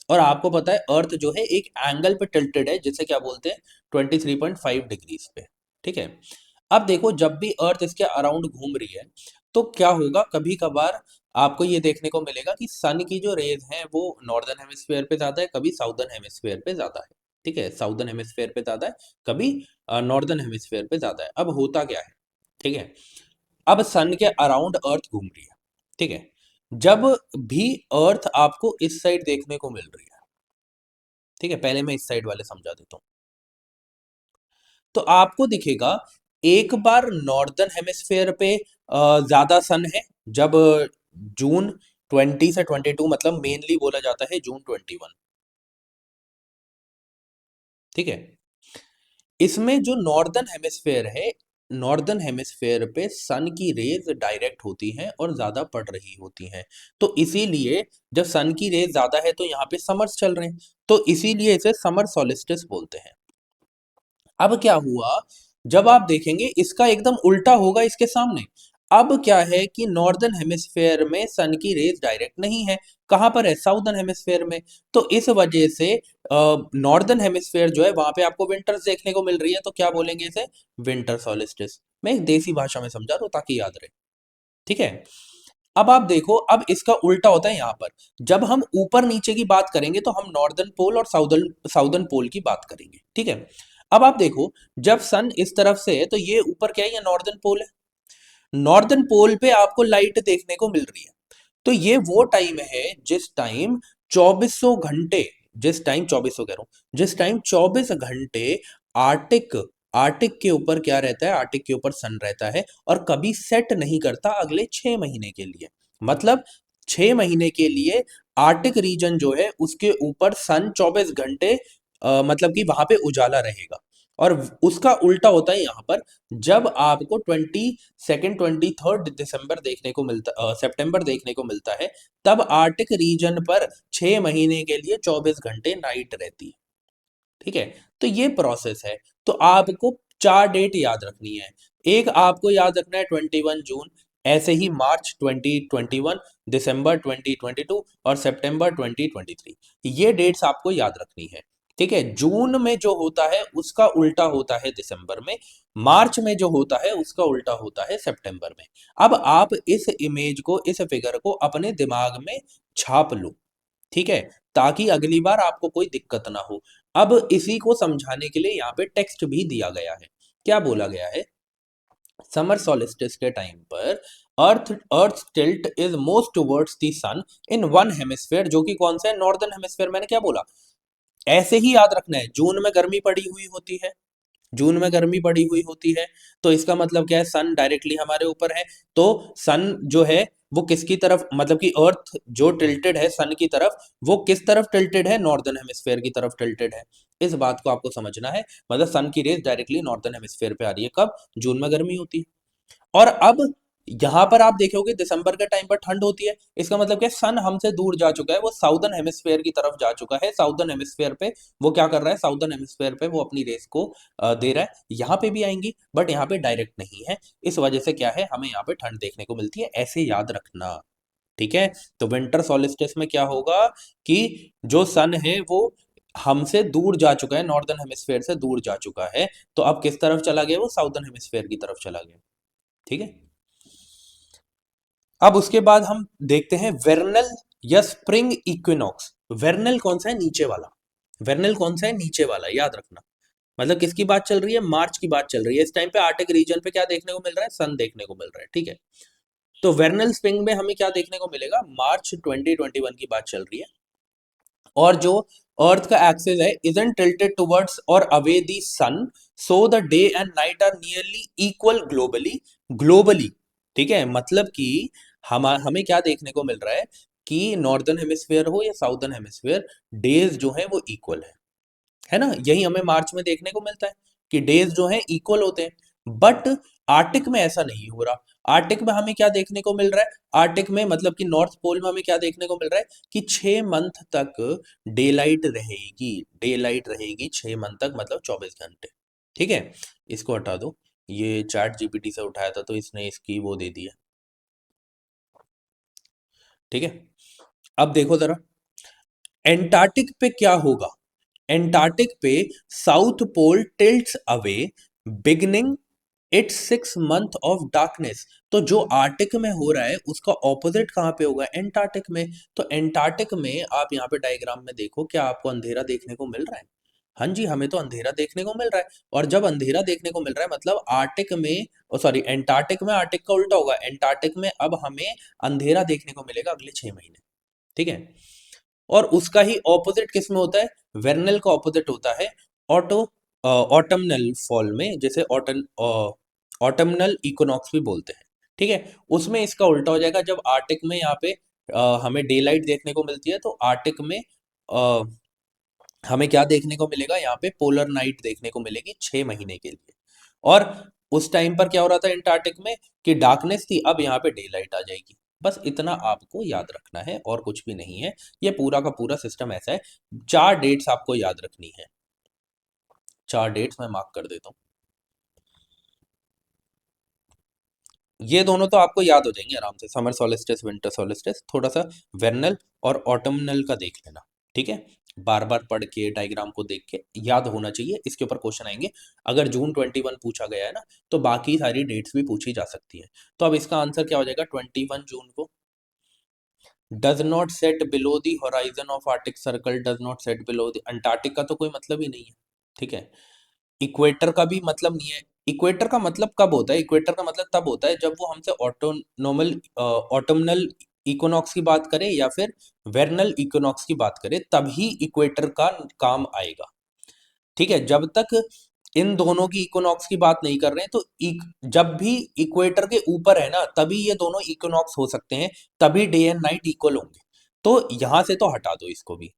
और आपको पता है अर्थ जो है एक एंगल पे टिल्टेड है, जिसे क्या बोलते हैं, 23.5 डिग्रीज पे, ठीक है। अब देखो, जब भी अर्थ इसके अराउंड घूम रही है, तो क्या होगा, कभी कभार आपको ये देखने को मिलेगा कि सन की जो रेज हैं वो नॉर्दर्न हेमिस्फेयर पे ज्यादा है, कभी साउदर्न हेमिस्फेयर पे ज्यादा है, ठीक है, साउदर्न हेमिस्फेयर पे ज्यादा है, कभी नॉर्दर्न हेमिस्फेयर पे ज्यादा है। अब होता क्या है, ठीक है, अब सन के अराउंड अर्थ घूम रही है, ठीक है। जब भी अर्थ आपको इस साइड देखने को मिल रही है, ठीक है, पहले मैं इस साइड वाले समझा देता हूँ, तो आपको दिखेगा एक बार नॉर्दर्न हेमिस्फेयर पे ज्यादा सन है, जब जून 20 से 22, मतलब मेनली बोला जाता है जून 21, ठीक है। इसमें जो नॉर्दर्न हेमिस्फेयर है, नॉर्दर्न हेमिस्फेयर पे सन की रेज डायरेक्ट होती हैं और ज्यादा पड़ रही होती हैं, तो इसीलिए जब सन की रेज ज्यादा है तो यहाँ पे समर्स चल रहे हैं, तो इसीलिए इसे समर सोलिस्टिस बोलते हैं। अब क्या हुआ, जब आप देखेंगे इसका एकदम उल्टा होगा इसके सामने। अब क्या है कि नॉर्दर्न हेमिस्फेयर में सन की रेज डायरेक्ट नहीं है, कहां पर है, साउदर्न हेमिस्फेयर में। तो इस वजह से नॉर्दर्न हेमिस्फेयर जो है वहां पे आपको विंटर्स देखने को मिल रही है, तो क्या बोलेंगे इसे, विंटर सोलिस्टिस। मैं एक देसी भाषा में समझा रहा हूं ताकि याद रहे, ठीक है। अब आप देखो, अब इसका उल्टा होता है यहाँ पर, जब हम ऊपर नीचे की बात करेंगे तो हम नॉर्दर्न पोल और साउदर्न साउदर्न पोल की बात करेंगे, ठीक है। अब आप देखो, जब सन इस तरफ से है तो ये ऊपर क्या है, ये नॉर्दर्न पोल है, नॉर्दर्न पोल पे आपको लाइट देखने को मिल रही है, तो ये वो टाइम है जिस टाइम 2400 घंटे, जिस टाइम 2400 कह रहा हूं, जिस टाइम 24 घंटे आर्टिक, आर्टिक के ऊपर क्या रहता है, आर्टिक के ऊपर सन रहता है, और कभी सेट नहीं करता अगले 6 महीने के लिए। मतलब 6 महीने के लिए आर्टिक रीजन जो है उसके ऊपर सन 24 घंटे, मतलब कि वहां पे उजाला रहेगा। और उसका उल्टा होता है यहाँ पर, जब आपको 23 23 देखने को मिलता, सितंबर देखने को मिलता है, तब आर्टिक रीजन पर 6 महीने के लिए 24 घंटे नाइट रहती है, ठीक है। तो ये प्रोसेस है। तो आपको 4 डेट याद रखनी है, एक आपको याद रखना है 21 जून, ऐसे ही मार्च 2021, दिसंबर 2022 और सितंबर 2023, ये डेट्स आपको याद रखनी है, ठीक है। जून में जो होता है उसका उल्टा होता है दिसंबर में, मार्च में जो होता है उसका उल्टा होता है सितंबर में। अब आप इस इमेज को, इस फिगर को अपने दिमाग में छाप लो, ठीक है, ताकि अगली बार आपको कोई दिक्कत ना हो। अब इसी को समझाने के लिए यहाँ पे टेक्स्ट भी दिया गया है। क्या बोला गया है, समर सोलिस्टिस के टाइम पर earth earth tilt is most towards the sun in one hemisphere, जो कि कौन सा है, नॉर्दर्न हेमिस्फेयर। मैंने क्या बोला, ऐसे ही याद रखना है, जून में गर्मी पड़ी हुई होती है, जून में गर्मी पड़ी हुई होती है, तो इसका मतलब क्या है, सन डायरेक्टली हमारे ऊपर है, तो सन जो है वो किसकी तरफ, मतलब कि अर्थ जो टिल्टेड है सन की तरफ, वो किस तरफ टिल्टेड है, नॉर्दर्न हेमिस्फेयर की तरफ टिल्टेड है। इस बात को आपको समझना है, मतलब सन की रेस डायरेक्टली नॉर्दर्न हेमिस्फेयर पे आ रही है, कब, जून में गर्मी होती है। और अब यहां पर आप देखोगे दिसंबर के टाइम पर ठंड होती है, इसका मतलब क्या, सन हमसे दूर जा चुका है, वो साउदर्न हेमिस्फेयर की तरफ जा चुका है, साउदर्न हेमिस्फेयर पे वो क्या कर रहा है, साउदर्न हेमिस्फेयर पे वो अपनी रेस को दे रहा है। यहाँ पे भी आएंगी बट यहाँ पे डायरेक्ट नहीं है, इस वजह से क्या है, हमें यहाँ पे ठंड देखने को मिलती है, ऐसे याद रखना, ठीक है। तो विंटर सोलिस्टिस में क्या होगा कि जो सन है वो हमसे दूर जा चुका है, नॉर्दर्न हेमिस्फेयर से दूर जा चुका है, तो अब किस तरफ चला गया, वो साउदर्न हेमिस्फेयर की तरफ चला गया। ठीक है। अब उसके बाद हम देखते हैं वेर्नल या स्प्रिंग इक्विनॉक्स। वेर्नल कौन सा है, नीचे वाला। वेर्नल कौन सा है, नीचे वाला, याद रखना। मतलब किसकी बात चल रही है, मार्च की बात चल रही है। इस टाइम पे आर्टिक रीजन पे क्या देखने को मिल रहा है, सन देखने को मिल रहा है। ठीक है। तो वेर्नल स्प्रिंग में हमें क्या देखने को मिलेगा, मार्च 2021 की बात चल रही है। और जो अर्थ का एक्सिस है इजंट टिल्टेड टुवर्ड्स और away the sun, so the day and night are nearly equal globally. Globally, ठीक है, मतलब कि हमें क्या देखने को मिल रहा है कि नॉर्दर्न हेमिस्फेयर हो या साउदर्न हेमिस्फेयर, डेज जो है वो इक्वल है ना। यही हमें मार्च में देखने को मिलता है कि डेज जो है इक्वल होते हैं। बट आर्टिक में ऐसा नहीं हो रहा। आर्टिक में हमें क्या देखने को मिल रहा है, आर्टिक में मतलब कि नॉर्थ पोल में हमें क्या देखने को मिल रहा है कि 6 मंथ तक डे लाइट रहेगी। डे लाइट रहेगी 6 मंथ तक, मतलब 24 घंटे। ठीक है। इसको हटा दो, ये चैट जीपीटी से उठाया था तो इसने इसकी वो दे दी है। ठीक है। अब देखो जरा, एंटार्क्टिक पे क्या होगा। एंटार्क्टिक पे south pole tilts away, beginning its 6 month of darkness. तो जो आर्टिक में हो रहा है उसका ऑपोजिट कहाँ पे होगा, एंटार्क्टिक में। तो एंटार्क्टिक में आप यहाँ पे डायग्राम में देखो, क्या आपको अंधेरा देखने को मिल रहा है। हाँ जी, हमें तो अंधेरा देखने को मिल रहा है। और जब अंधेरा देखने को मिल रहा है मतलब आर्टिक में, सॉरी एंटार्क्टिक में आर्टिक का उल्टा होगा। एंटार्क्टिक में अब हमें अंधेरा देखने को मिलेगा अगले 6 महीने। ठीक है। और उसका ही ऑपोजिट किस में होता है, वेर्नल का ऑपोजिट होता है ऑटो ऑटमनल फॉल में, जैसे ऑटमनल इक्विनॉक्स भी बोलते हैं। ठीक है। उसमें इसका उल्टा हो जाएगा। जब आर्टिक में यहाँ पे हमें डे लाइट देखने को मिलती है, तो आर्टिक में अ, हमें क्या देखने को मिलेगा, यहाँ पे पोलर नाइट देखने को मिलेगी 6 महीने के लिए। और उस टाइम पर क्या हो रहा था एंटार्क्टिक में कि डार्कनेस थी, अब यहाँ पे डे लाइट आ जाएगी। बस इतना आपको याद रखना है और कुछ भी नहीं है। ये पूरा का पूरा सिस्टम ऐसा है। 4 डेट्स आपको याद रखनी है। 4 डेट्स मैं मार्क कर देता हूँ। ये दोनों तो आपको याद हो जाएंगे आराम से, समर सोलिस्टिस, विंटर सोलिस्टिस। थोड़ा सा वेर्नल और ऑटमनल का देख लेना। ठीक है। बार बार पढ़ के डायग्राम को देख के याद होना चाहिए, इसके ऊपर क्वेश्चन आएंगे। अगर जून 21 पूछा गया है ना, तो बाकी सारी डेट्स भी पूछी जा सकती है। तो अब इसका आंसर क्या हो जाएगा, 21 जून को does not set below the horizon of Arctic circle, does not set below the Antarctic का तो कोई मतलब ही नहीं है। ठीक है। इक्वेटर का भी मतलब नहीं है। इक्वेटर का मतलब कब होता है, इक्वेटर का मतलब तब होता है जब वो हमसे ऑटोनोमल ऑटोमनल इक्विनॉक्स की बात करे या फिर वेर्नल इक्विनॉक्स की बात करे, तभी इक्वेटर का काम आएगा। ठीक है। जब तक इन दोनों की इक्विनॉक्स की बात नहीं कर रहे हैं, तो जब भी इक्वेटर के ऊपर है ना, तभी ये दोनों इक्विनॉक्स हो सकते हैं, तभी डे एंड नाइट इक्वल होंगे। तो यहां से तो हटा दो इसको भी।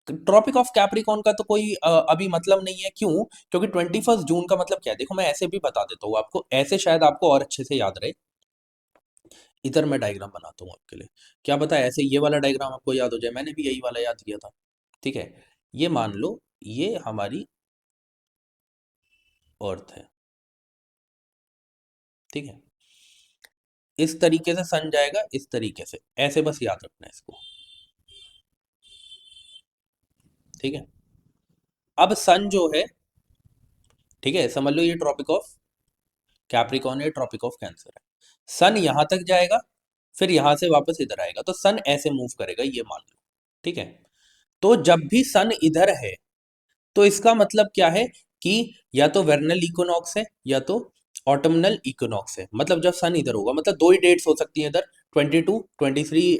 ट्रॉपिक ऑफ कैप्रिकॉर्न का तो कोई अभी मतलब नहीं है। क्यों, क्योंकि 21 जून का मतलब क्या है, देखो मैं ऐसे भी बता देता हूँ आपको, ऐसे शायद आपको और अच्छे से याद रहे। इधर मैं डायग्राम बनाता हूँ आपके लिए, क्या पता है ऐसे ये वाला डायग्राम आपको याद हो जाए। मैंने भी यही वाला याद किया था। ठीक है। ये मान लो ये हमारी अर्थ है। ठीक है। इस तरीके से सन जाएगा, इस तरीके से, ऐसे बस याद रखना है इसको। ठीक है। अब सन जो है, ठीक है, समझ लो ये ट्रॉपिक ऑफ कैप्रिकॉर्न है, ट्रॉपिक ऑफ कैंसर है। सन यहां तक जाएगा, फिर यहां से वापस इधर आएगा, तो सन ऐसे मूव करेगा, ये मान लो। ठीक है। तो जब भी सन इधर है, तो इसका मतलब क्या है कि या तो वेर्नल इक्विनॉक्स है या तो ऑटमनल इक्विनॉक्स है। मतलब जब सन इधर होगा, मतलब दो ही डेट्स हो सकती हैं इधर, 22-23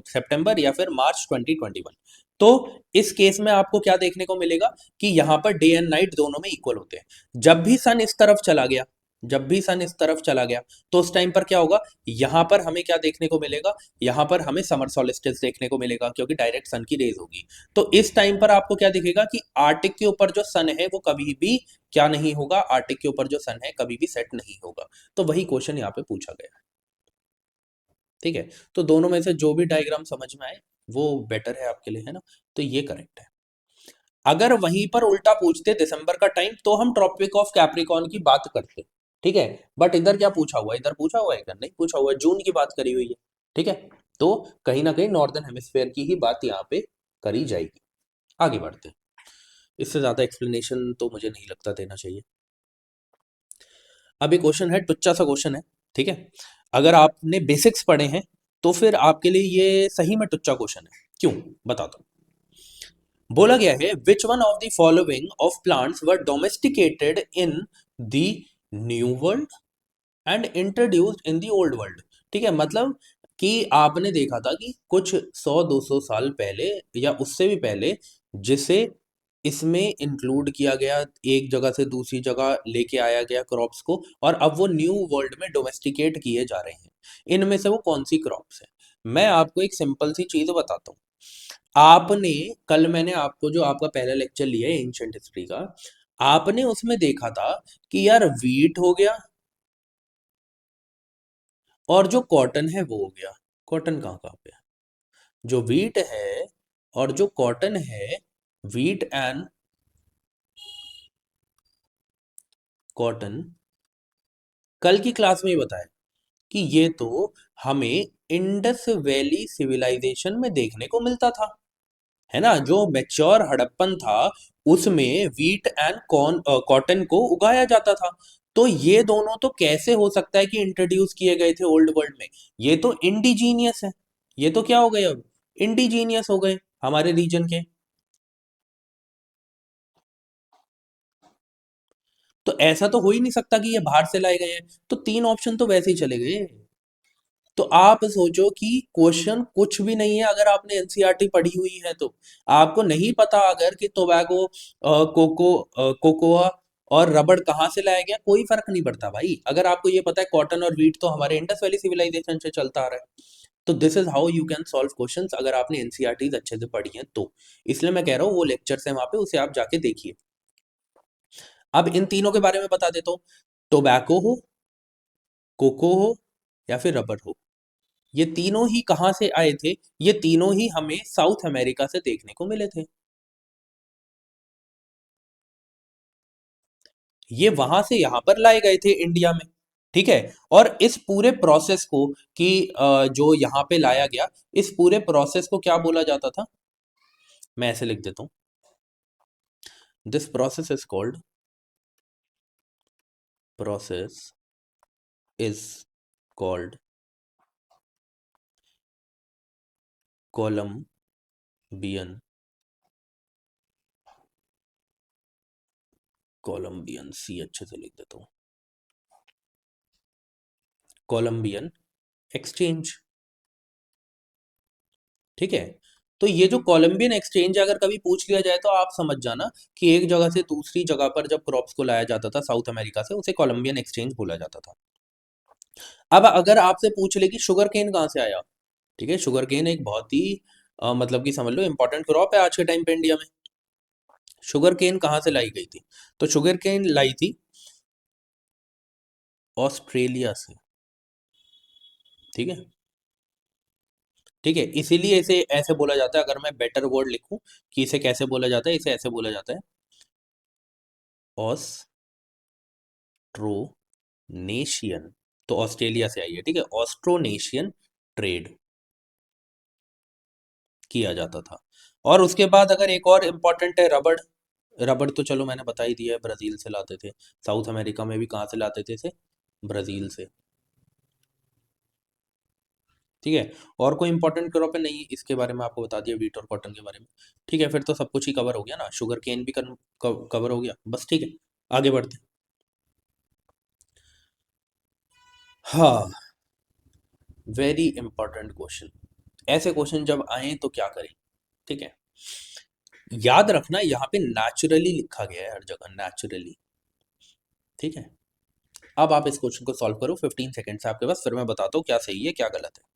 सितंबर या फिर मार्च 2021। तो इस केस में आपको क्या देखने को मिलेगा कि यहां पर डे एंड नाइट दोनों में इक्वल होते हैं। जब भी सन इस तरफ चला गया, जब भी सन इस तरफ चला गया, तो उस टाइम पर क्या होगा, यहां पर हमें क्या देखने को मिलेगा, यहां पर हमें समर सॉलिस्टिस देखने को मिलेगा, क्योंकि डायरेक्ट सन की रेज होगी। तो इस टाइम पर आपको क्या दिखेगा कि आर्टिक के ऊपर जो सन है वो कभी भी क्या नहीं होगा, आर्टिक के ऊपर जो सन है कभी भी सेट नहीं होगा। तो वही क्वेश्चन यहाँ पे पूछा गया है। ठीक है। तो दोनों में से जो भी डायग्राम समझ में आए वो बेटर है आपके लिए, है ना। तो ये करेक्ट है। अगर वहीं पर उल्टा पूछते दिसंबर का टाइम, तो हम ट्रॉपिक ऑफ कैप्रिकॉर्न की बात करते। ठीक है। बट इधर क्या पूछा हुआ है, इधर पूछा हुआ है, इधर नहीं पूछा हुआ है, जून की बात करी हुई है। ठीक है। तो कहीं ना कहीं नॉर्दर्न हेमिस्फेयर की ही बात यहाँ पे करी जाएगी। आगे बढ़ते हैं। इससे ज़्यादा एक्सप्लेनेशन तो मुझे नहीं लगता देना चाहिए। अब ये क्वेश्चन है, टुच्चा सा क्वेश्चन है, ठीक है। अगर आपने बेसिक्स पढ़े हैं तो फिर आपके लिए ये सही में टुच्चा क्वेश्चन है। क्यों, बताता हूँ। बोला गया है, which one of the following of plants were domesticated in the new world and introduced in the old world. ठीक है, मतलब कि आपने देखा था कि कुछ 100-200 साल पहले या उससे भी पहले जिसे इसमें इंक्लूड किया गया, एक जगह से दूसरी जगह लेके आया गया क्रॉप्स को, और अब वो न्यू वर्ल्ड में डोमेस्टिकेट किए जा रहे हैं। इनमें से वो कौन सी क्रॉप्स है? मैं आपको एक सिंपल सी चीज बताता हूँ। आपने कल, मैंने आपको जो आपका पहला लेक्चर लिया है एंशिएंट हिस्ट्री का, आपने उसमें देखा था कि यार वीट हो गया और जो कॉटन है वो हो गया। कॉटन कहाँ कहाँ पे है? जो वीट है और जो कॉटन है, वीट एंड कॉटन, कल की क्लास में ही बताया कि ये तो हमें इंडस वैली सिविलाइजेशन में देखने को मिलता था, है ना। जो मैच्योर हड़प्पन था उसमें वीट एंड कॉटन को उगाया जाता था। तो ये दोनों तो कैसे हो सकता है कि इंट्रोड्यूस किए गए थे ओल्ड वर्ल्ड में? ये तो इंडिजीनियस है। ये तो क्या हो गए अब? इंडिजीनियस हो गए हमारे रीजन के। तो ऐसा तो हो ही नहीं सकता कि ये बाहर से लाए गए हैं। तो तीन ऑप्शन तो वैसे ही चले गए। तो आप सोचो कि क्वेश्चन कुछ भी नहीं है अगर आपने एनसीईआरटी पढ़ी हुई है तो। आपको नहीं पता अगर कि टोबैको, कोकोआ और रबड़ कहाँ से लाया गया, कोई फर्क नहीं पड़ता भाई। अगर आपको ये पता है कॉटन और वीट तो हमारे इंडस वैली सिविलाइजेशन से चलता आ रहा है। तो this is how you can solve questions अगर आपने एनसीईआरटीज अच्छे से पढ़ी हैं तो। इसलिए मैं कह रहा हूँ वो लेक्चर्स है वहां पे, उसे आप जाके देखिए। अब इन तीनों के बारे में बता देता हूँ। टोबैको हो, कोको हो, या फिर रबर हो, ये तीनों ही कहाँ से आए थे? ये तीनों ही हमें साउथ अमेरिका से देखने को मिले थे। ये वहां से यहां पर लाए गए थे इंडिया में, ठीक है। और इस पूरे प्रोसेस को कि जो यहाँ पे लाया गया, इस पूरे प्रोसेस को क्या बोला जाता था? मैं ऐसे लिख देता हूँ, this process is called, process is called Columbian, Columbian सी अच्छे से लिख देता हूँ, कोलंबियन एक्सचेंज, ठीक है। तो ये जो कोलंबियन एक्सचेंज अगर कभी पूछ लिया जाए तो आप समझ जाना कि एक जगह से दूसरी जगह पर जब क्रॉप्स को लाया जाता था साउथ अमेरिका से, उसे कोलंबियन एक्सचेंज बोला जाता था। अब अगर आपसे पूछ ले कि शुगर केन कहाँ से आया, ठीक है, शुगर केन एक बहुत ही मतलब कि समझ लो इंपॉर्टेंट क्रॉप है आज के टाइम पे इंडिया में। शुगर केन कहाँ से लाई गई थी? तो शुगर केन लाई थी ऑस्ट्रेलिया से, ठीक है। ठीक है, इसीलिए इसे ऐसे बोला जाता है, अगर मैं बेटर वर्ड लिखूं कि इसे कैसे बोला जाता है, इसे ऐसे बोला जाता है, ऑस्ट्रोनेशियन। तो ऑस्ट्रेलिया से आई है, ठीक है, ऑस्ट्रोनेशियन ट्रेड किया जाता था। और उसके बाद अगर एक और इम्पोर्टेंट है रबड़। रबड़ तो चलो मैंने बता ही दिया है, ब्राजील से लाते थे। साउथ अमेरिका में भी कहाँ से लाते थे इसे? ब्राजील से, ठीक है। और कोई इंपॉर्टेंट क्रॉप है? नहीं, इसके बारे में आपको बता दिया, वीट और कॉटन के बारे में। ठीक है, फिर तो सब कुछ ही कवर हो गया ना, शुगर केन भी कवर हो गया बस, ठीक है। आगे बढ़ते हैं। हाँ, वेरी इंपॉर्टेंट क्वेश्चन। ऐसे क्वेश्चन जब आए तो क्या करें, ठीक है। याद रखना यहाँ पे नेचुरली लिखा गया है हर जगह, नेचुरली, ठीक है। अब आप इस क्वेश्चन को सॉल्व करो, 15 सेकंड से आपके पास, फिर मैं बताता हूँ क्या सही है क्या गलत है।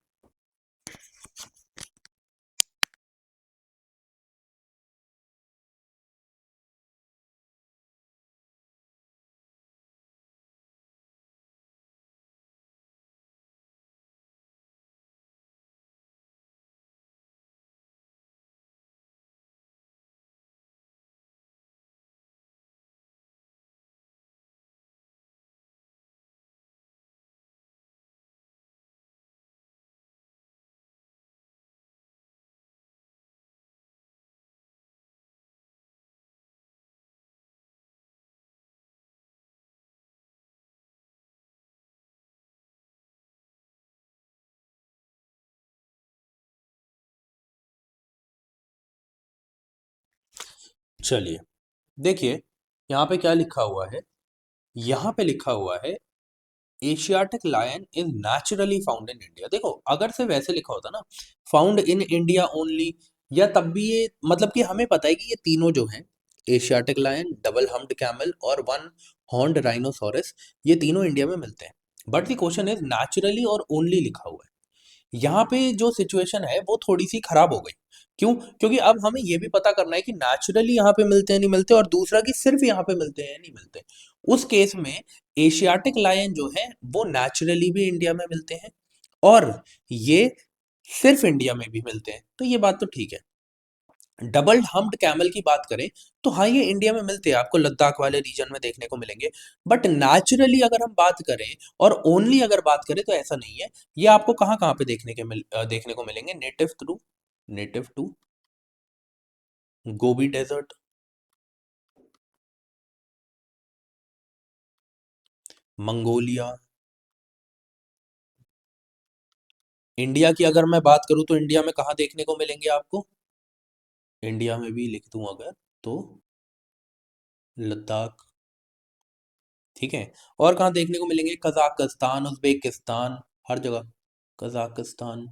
चलिए, देखिए यहाँ पे क्या लिखा हुआ है। यहाँ पे लिखा हुआ है asiatic lion is naturally found in India. देखो, अगर से वैसे लिखा होता ना, फाउंड इन इंडिया ओनली, या तब भी ये मतलब कि हमें पता है कि ये तीनों जो हैं, asiatic lion, double humped camel और वन हॉर्न्ड राइनोसोरस, ये तीनों इंडिया में मिलते हैं। But the question is naturally और ओनली लिखा हुआ है। यहाँ पे जो सिचुएशन है वो थोड़ी सी खराब हो गई। क्यों? क्योंकि अब हमें ये भी पता करना है कि नेचुरली यहाँ पे मिलते हैं नहीं मिलते, और दूसरा कि सिर्फ यहाँ पे मिलते हैं नहीं मिलते। उस केस में एशियाटिक लायन जो है वो नेचुरली भी इंडिया में मिलते हैं, और ये सिर्फ इंडिया में भी मिलते हैं, तो ये बात तो ठीक है। डबल हम्प्ड कैमल की बात करें तो हाँ, ये इंडिया में मिलते हैं, आपको लद्दाख वाले रीजन में देखने को मिलेंगे। बट नेचुरली अगर हम बात करें और ओनली अगर बात करें तो ऐसा नहीं है। ये आपको कहाँ कहाँ पे देखने को मिलेंगे? Native to Gobi desert, Mongolia. India की अगर मैं बात करूं तो इंडिया में कहाँ देखने को मिलेंगे आपको? इंडिया में भी लिख दूं अगर, तो लद्दाख। ठीक है। और कहाँ देखने को मिलेंगे? कजाकिस्तान, उज्बेकिस्तान, हर जगह। कजाकिस्तान,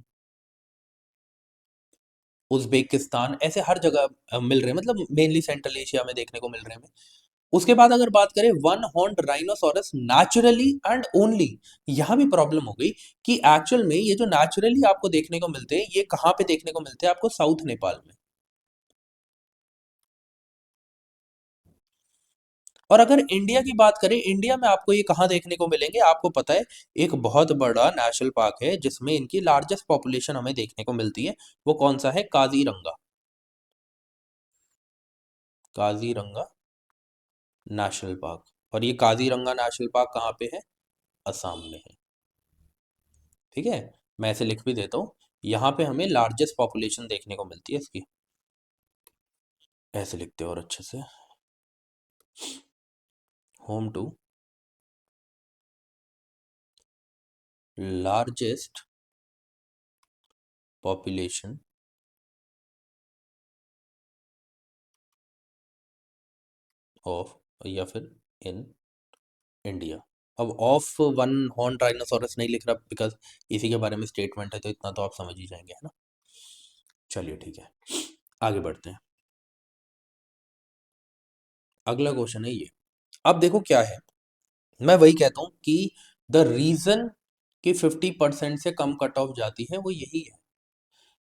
उज्बेकिस्तान, ऐसे हर जगह मिल रहे हैं, मतलब मेनली सेंट्रल एशिया में देखने को मिल रहे हैं हमें। उसके बाद अगर बात करें one horned rhinoceros naturally and only, यहां भी प्रॉब्लम हो गई कि एक्चुअल में ये जो नेचुरली आपको देखने को मिलते हैं, ये कहाँ पे देखने को मिलते हैं? आपको साउथ नेपाल में। और अगर इंडिया की बात करें, इंडिया में आपको ये कहाँ देखने को मिलेंगे? आपको पता है, एक बहुत बड़ा नेशनल पार्क है जिसमें इनकी लार्जेस्ट पॉपुलेशन हमें देखने को मिलती है। वो कौन सा है? काजीरंगा। Kaziranga national park. और ये काजीरंगा नेशनल पार्क कहाँ पे है? असम में है। ठीक है। मैं ऐसे लिख भी देता हूँ, यहाँ पे हमें लार्जेस्ट पॉपुलेशन देखने को मिलती है इसकी। ऐसे लिखते हैं और अच्छे से, home to largest population of, या फिर इन इंडिया। अब ऑफ वन हॉर्न राइनोसोरस नहीं लिख रहा, बिकॉज इसी के बारे में स्टेटमेंट है, तो इतना तो आप समझ ही जाएंगे, है ना। चलिए ठीक है, आगे बढ़ते हैं। अगला क्वेश्चन है ये। अब देखो क्या है, मैं वही कहता हूँ कि द रीजन कि 50% से कम कट ऑफ जाती है वो यही है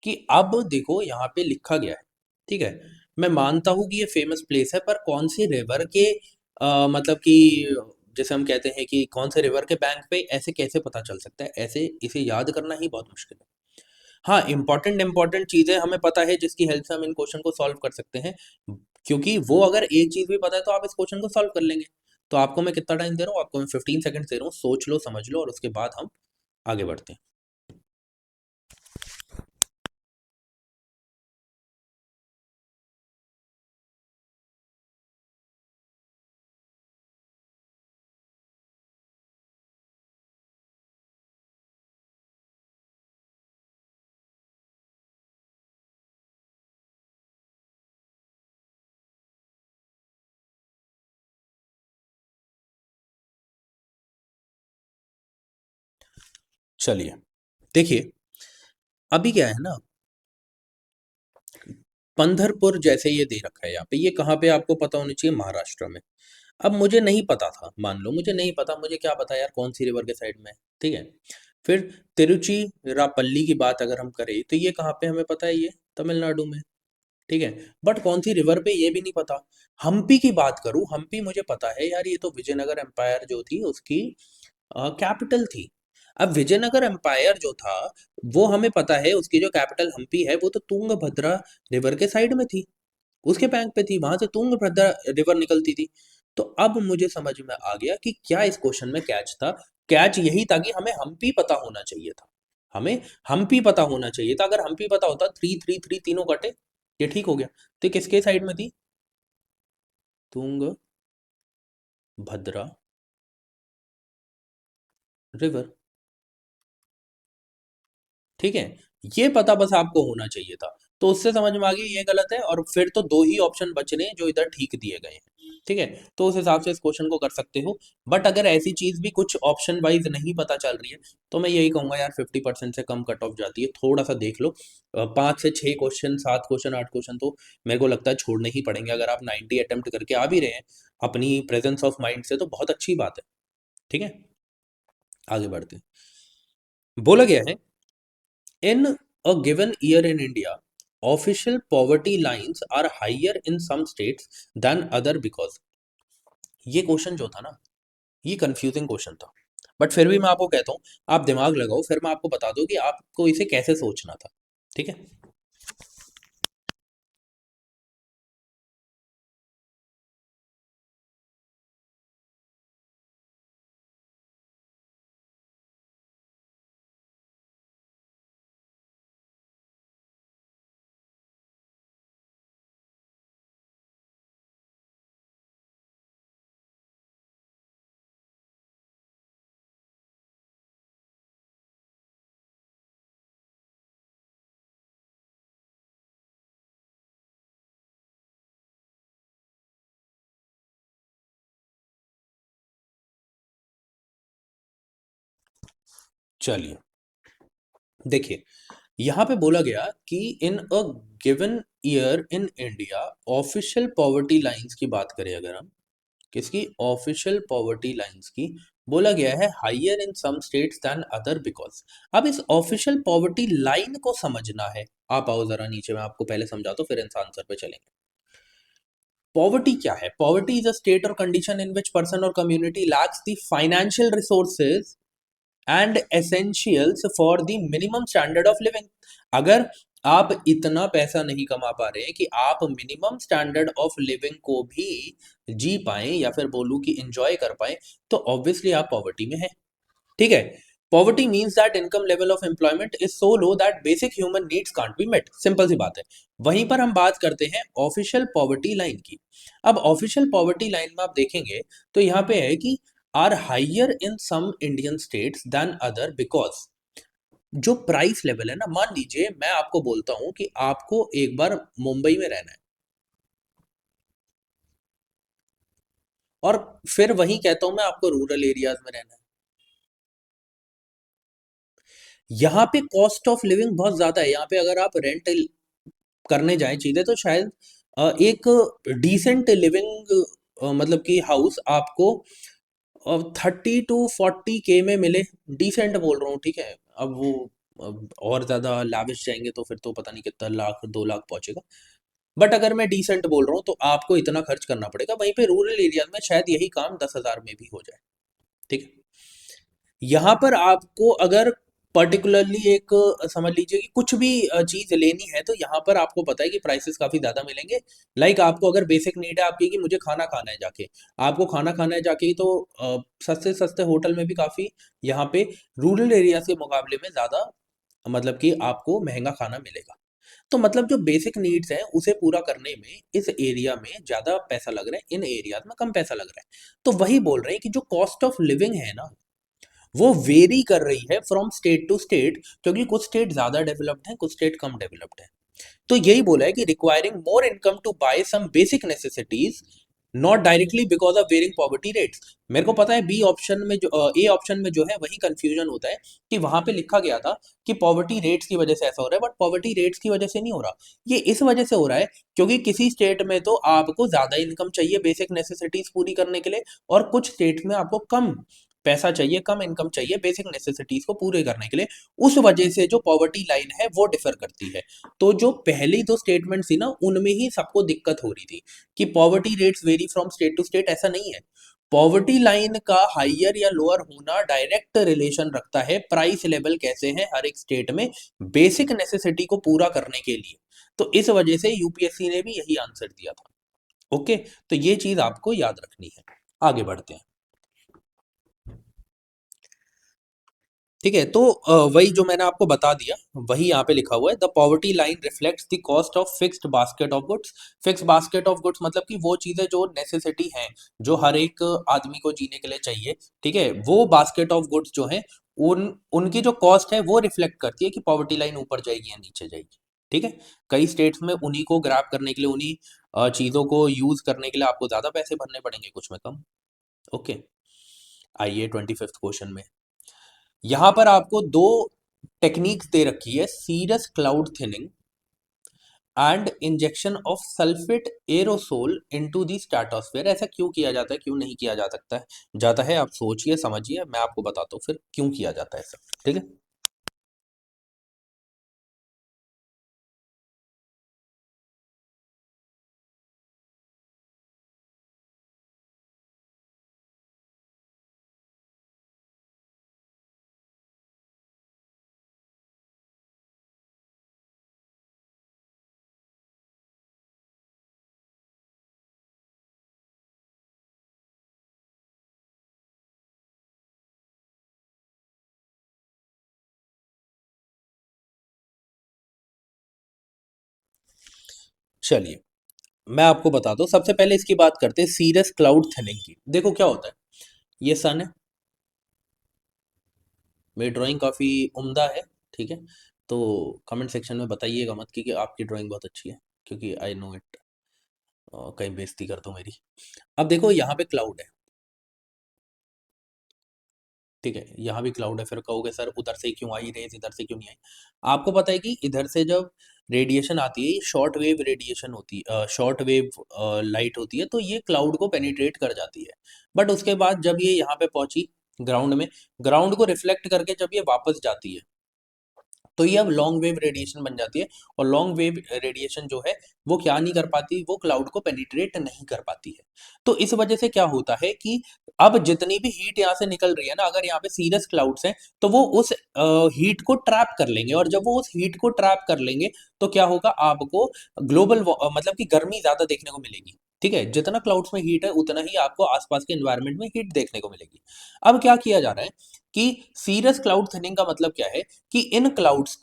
कि अब देखो यहाँ पे लिखा गया है। ठीक है। मैं मानता हूँ कि ये फेमस प्लेस है, पर कौन सी रिवर के मतलब कि जैसे हम कहते हैं कि कौन से रिवर के बैंक पे, ऐसे कैसे पता चल सकता है? ऐसे इसे याद करना ही बहुत मुश्किल है। हाँ, इंपॉर्टेंट इंपॉर्टेंट चीजें हमें पता है जिसकी हेल्प से हम इन क्वेश्चन को सॉल्व कर सकते हैं। क्योंकि वो अगर एक चीज भी पता है तो आप इस क्वेश्चन को सॉल्व कर लेंगे। तो आपको मैं कितना टाइम दे रहा हूँ? आपको मैं 15 सेकंड दे रहा हूँ, सोच लो, समझ लो, और उसके बाद हम आगे बढ़ते हैं। चलिए, देखिए, अभी क्या है ना, पंधरपुर जैसे ये दे रखा है यहाँ पे, ये कहाँ पे आपको पता होनी चाहिए? महाराष्ट्र में। अब मुझे नहीं पता था, मान लो मुझे नहीं पता, मुझे क्या पता यार कौन सी रिवर के साइड में है। ठीक है। फिर तिरुचिरापल्ली की बात अगर हम करें तो ये कहाँ पे हमें पता है? ये तमिलनाडु में। ठीक है। बट कौन सी रिवर पे, ये भी नहीं पता। हम्पी की बात करूं, हम्पी मुझे पता है यार, ये तो विजयनगर एम्पायर जो थी उसकी कैपिटल थी। अब विजयनगर एम्पायर जो था, वो हमें पता है उसकी जो कैपिटल हम्पी है, वो तो तुंगभद्रा रिवर के साइड में थी, उसके बैंक पे थी, वहां से तुंगभद्रा रिवर निकलती थी। तो अब मुझे समझ में आ गया कि क्या इस क्वेश्चन में कैच था। कैच यही था कि हमें हम्पी पता होना चाहिए था। हमें हम्पी पता होना चाहिए था। अगर हम्पी पता होता, 3 3 3 तीनों कटे, ये ठीक हो गया। तो ये किसके साइड में थी? तुंग भद्रा रिवर। ठीक है। ये पता बस आपको होना चाहिए था। तो उससे समझ में आ गया ये गलत है, और फिर तो दो ही ऑप्शन बच रहे हैं जो इधर ठीक दिए गए हैं, ठीक है। तो उस हिसाब से इस क्वेश्चन को कर सकते हो। बट अगर ऐसी चीज भी कुछ ऑप्शन वाइज नहीं पता चल रही है, तो मैं यही कहूंगा यार 50% से कम कट ऑफ जाती है, थोड़ा सा देख लो। 5 से 6 क्वेश्चन, 7 क्वेश्चन, 8 क्वेश्चन तो मेरे को लगता है छोड़ने ही पड़ेंगे। अगर आप 90 अटेम्प्ट करके आ भी रहे हैं अपनी प्रेजेंस ऑफ माइंड से, तो बहुत अच्छी बात है, ठीक है। आगे बढ़ते हैं। बोला गया है, in a given year in India, official poverty lines are higher in some states than other because। ये क्वेश्चन जो था ना, ये कंफ्यूजिंग क्वेश्चन था। बट फिर भी मैं आपको कहता हूँ, आप दिमाग लगाओ, फिर मैं आपको बता दूं कि आपको इसे कैसे सोचना था, ठीक है। चलिए, देखिए, यहाँ पे बोला गया कि in a given year in India, official poverty lines की बात करें अगर हम, किसकी, ऑफिशियल पॉवर्टी लाइंस की, बोला गया है higher in some states than other because. अब इस ऑफिशियल पॉवर्टी लाइन को समझना है। आप आओ जरा नीचे, मैं आपको पहले समझाता हूं, फिर इस आंसर पे चलेंगे। पॉवर्टी क्या है? पॉवर्टी इज अ स्टेट और कंडीशन इन विच पर्सन और community lakhs the financial resources and essentials for the minimum standard of living. अगर आप इतना पैसा नहीं कमा पा रहे हैं कि आप मिनिमम स्टैंडर्ड ऑफ लिविंग को भी जी पाए, या फिर बोलूं कि एंजॉय कर पाए, तो ऑब्वियसली आप पॉवर्टी में हैं, ठीक है। Poverty means that income level of employment is so low that basic human needs can't be met. Simple सी बात है। वहीं पर हम बात करते हैं ऑफिशियल पॉवर्टी लाइन की। अब ऑफिशियल पॉवर्टी लाइन में आप देखेंगे तो यहाँ पे है कि are higher in some Indian states than other because. जो प्राइस लेवल है ना, मान लीजिए मैं आपको बोलता हूं कि आपको एक बार मुंबई में रहना है, और फिर वहीं कहता हूं मैं आपको रूरल एरियाज में रहना है। यहाँ पे कॉस्ट ऑफ लिविंग बहुत ज्यादा है। यहाँ पे अगर आप रेंट करने जाएं चीजें, तो शायद एक डिसेंट लिविंग, मतलब कि हाउस आपको 30 to 40 K में मिले। डिसेंट बोल रहा हूँ, ठीक है। अब वो और ज्यादा लाविश जाएंगे तो फिर तो पता नहीं कितना लाख 2 लाख पहुंचेगा। बट अगर मैं डिसेंट बोल रहा हूँ तो आपको इतना खर्च करना पड़ेगा। वहीं पे रूरल एरिया में शायद यही काम 10,000 में भी हो जाए, ठीक है। यहाँ पर आपको अगर पर्टिकुलरली एक समझ लीजिए कि कुछ भी चीज लेनी है, तो यहाँ पर आपको पता है कि प्राइसेस काफी ज्यादा मिलेंगे। लाइक आपको अगर बेसिक नीड है आपकी कि मुझे खाना खाना है जाके, आपको खाना खाना है जाके, तो सस्ते सस्ते होटल में भी काफी यहाँ पे रूरल एरिया के मुकाबले में ज्यादा, मतलब कि आपको महंगा खाना मिलेगा। तो मतलब जो बेसिक नीड्स हैं उसे पूरा करने में इस एरिया में ज्यादा पैसा लग रहा है, इन एरियाज में कम पैसा लग रहा है। तो वही बोल रहे हैं कि जो कॉस्ट ऑफ लिविंग है ना, वो वेरी कर रही है फ्रॉम स्टेट टू स्टेट, क्योंकि कुछ स्टेट ज्यादा डेवलप्ड हैं, कुछ स्टेट कम डेवलप्ड हैं। तो यही बोला है कि requiring more income to buy some basic necessities, not directly because of varying poverty rates. मेरे को पता है बी ऑप्शन में जो ए ऑप्शन में जो है वही कंफ्यूजन होता है, कि वहां पे लिखा गया था कि पॉवर्टी रेट्स की वजह से ऐसा हो रहा है, बट पॉवर्टी रेट्स की वजह से नहीं हो रहा। ये इस वजह से हो रहा है क्योंकि किसी स्टेट में तो आपको ज्यादा इनकम चाहिए बेसिक नेसेसिटीज पूरी करने के लिए, और कुछ स्टेट में आपको कम पैसा चाहिए, कम इनकम चाहिए बेसिक नेसेसिटीज को पूरे करने के लिए। उस वजह से जो पॉवर्टी लाइन है वो डिफर करती है। तो जो पहली दो स्टेटमेंट थी ना, उनमें ही सबको दिक्कत हो रही थी कि poverty rates vary from state to state. ऐसा नहीं है। पॉवर्टी लाइन का हाइयर या लोअर होना डायरेक्ट रिलेशन रखता है प्राइस लेवल कैसे है हर एक स्टेट में बेसिक नेसेसिटी को पूरा करने के लिए। तो इस वजह से यूपीएससी ने भी यही आंसर दिया था। ओके, तो ये चीज आपको याद रखनी है। आगे बढ़ते हैं, ठीक है। तो वही जो मैंने आपको बता दिया वही यहाँ पे लिखा हुआ है, the poverty line reflects the cost of fixed basket of goods. Fix basket of goods मतलब कि वो चीजें जो नेसेसिटी हैं, जो हर एक आदमी को जीने के लिए चाहिए, ठीक है, वो बास्केट ऑफ गुड्स जो है उनकी जो कॉस्ट है वो रिफ्लेक्ट करती है कि पॉवर्टी लाइन ऊपर जाएगी या नीचे जाएगी। ठीक है। कई स्टेट्स में उन्हीं को ग्रैब करने के लिए, उन्हीं चीजों को यूज करने के लिए आपको ज्यादा पैसे भरने पड़ेंगे, कुछ में कम। ओके। आइए 25th क्वेश्चन में। यहां पर आपको दो टेक्निक्स दे रखी है, cirrus cloud thinning and injection of sulphate aerosol into the stratosphere. ऐसा क्यों किया जाता है, क्यों नहीं किया जा सकता है जाता है, आप सोचिए समझिए, मैं आपको बताता हूँ फिर क्यों किया जाता है ऐसा। ठीक है। चलिए मैं आपको बताता हूँ, सबसे पहले इसकी बात करते हैं सीरस क्लाउड थिनिंग की। देखो क्या होता है, ये सन है, मेरी ड्राइंग काफ़ी उम्दा है, ठीक है। तो कमेंट सेक्शन में बताइएगा मत कि आपकी ड्राइंग बहुत अच्छी है, क्योंकि आई नो इट, कहीं बेइज्जती कर दो मेरी। अब देखो यहाँ पे क्लाउड है, ठीक है, यहाँ भी क्लाउड है, फिर कहोगे सर उधर से क्यों आई रेज, इधर से क्यों नहीं आई। आपको पता है कि इधर से जब रेडिएशन आती है, शॉर्ट वेव रेडिएशन होती है, शॉर्ट वेव लाइट होती है, तो ये क्लाउड को पेनिट्रेट कर जाती है। बट उसके बाद जब ये यहाँ पे पहुंची ग्राउंड में, ग्राउंड को रिफ्लेक्ट करके जब ये वापस जाती है, तो ये अब लॉन्ग वेव रेडिएशन बन जाती है। और लॉन्ग वेव रेडिएशन जो है वो क्या नहीं कर पाती, वो क्लाउड को पेनिट्रेट नहीं कर पाती है। तो इस वजह से क्या होता है कि अब जितनी भी हीट यहाँ से निकल रही है ना, अगर यहाँ पे सीरियस क्लाउड्स हैं तो वो उस हीट को ट्रैप कर लेंगे, और जब वो उस हीट को ट्रैप कर लेंगे तो क्या होगा, आपको ग्लोबल मतलब कि गर्मी ज्यादा देखने को मिलेगी। ठीक है, जितना क्लाउड्स में हीट है उतना ही आपको आसपास के एनवायरनमेंट में हीट देखने को मिलेगी। अब क्या किया जा रहा है कि सीरियस क्लाउड थिनिंग का मतलब क्या है कि इन क्लाउड्स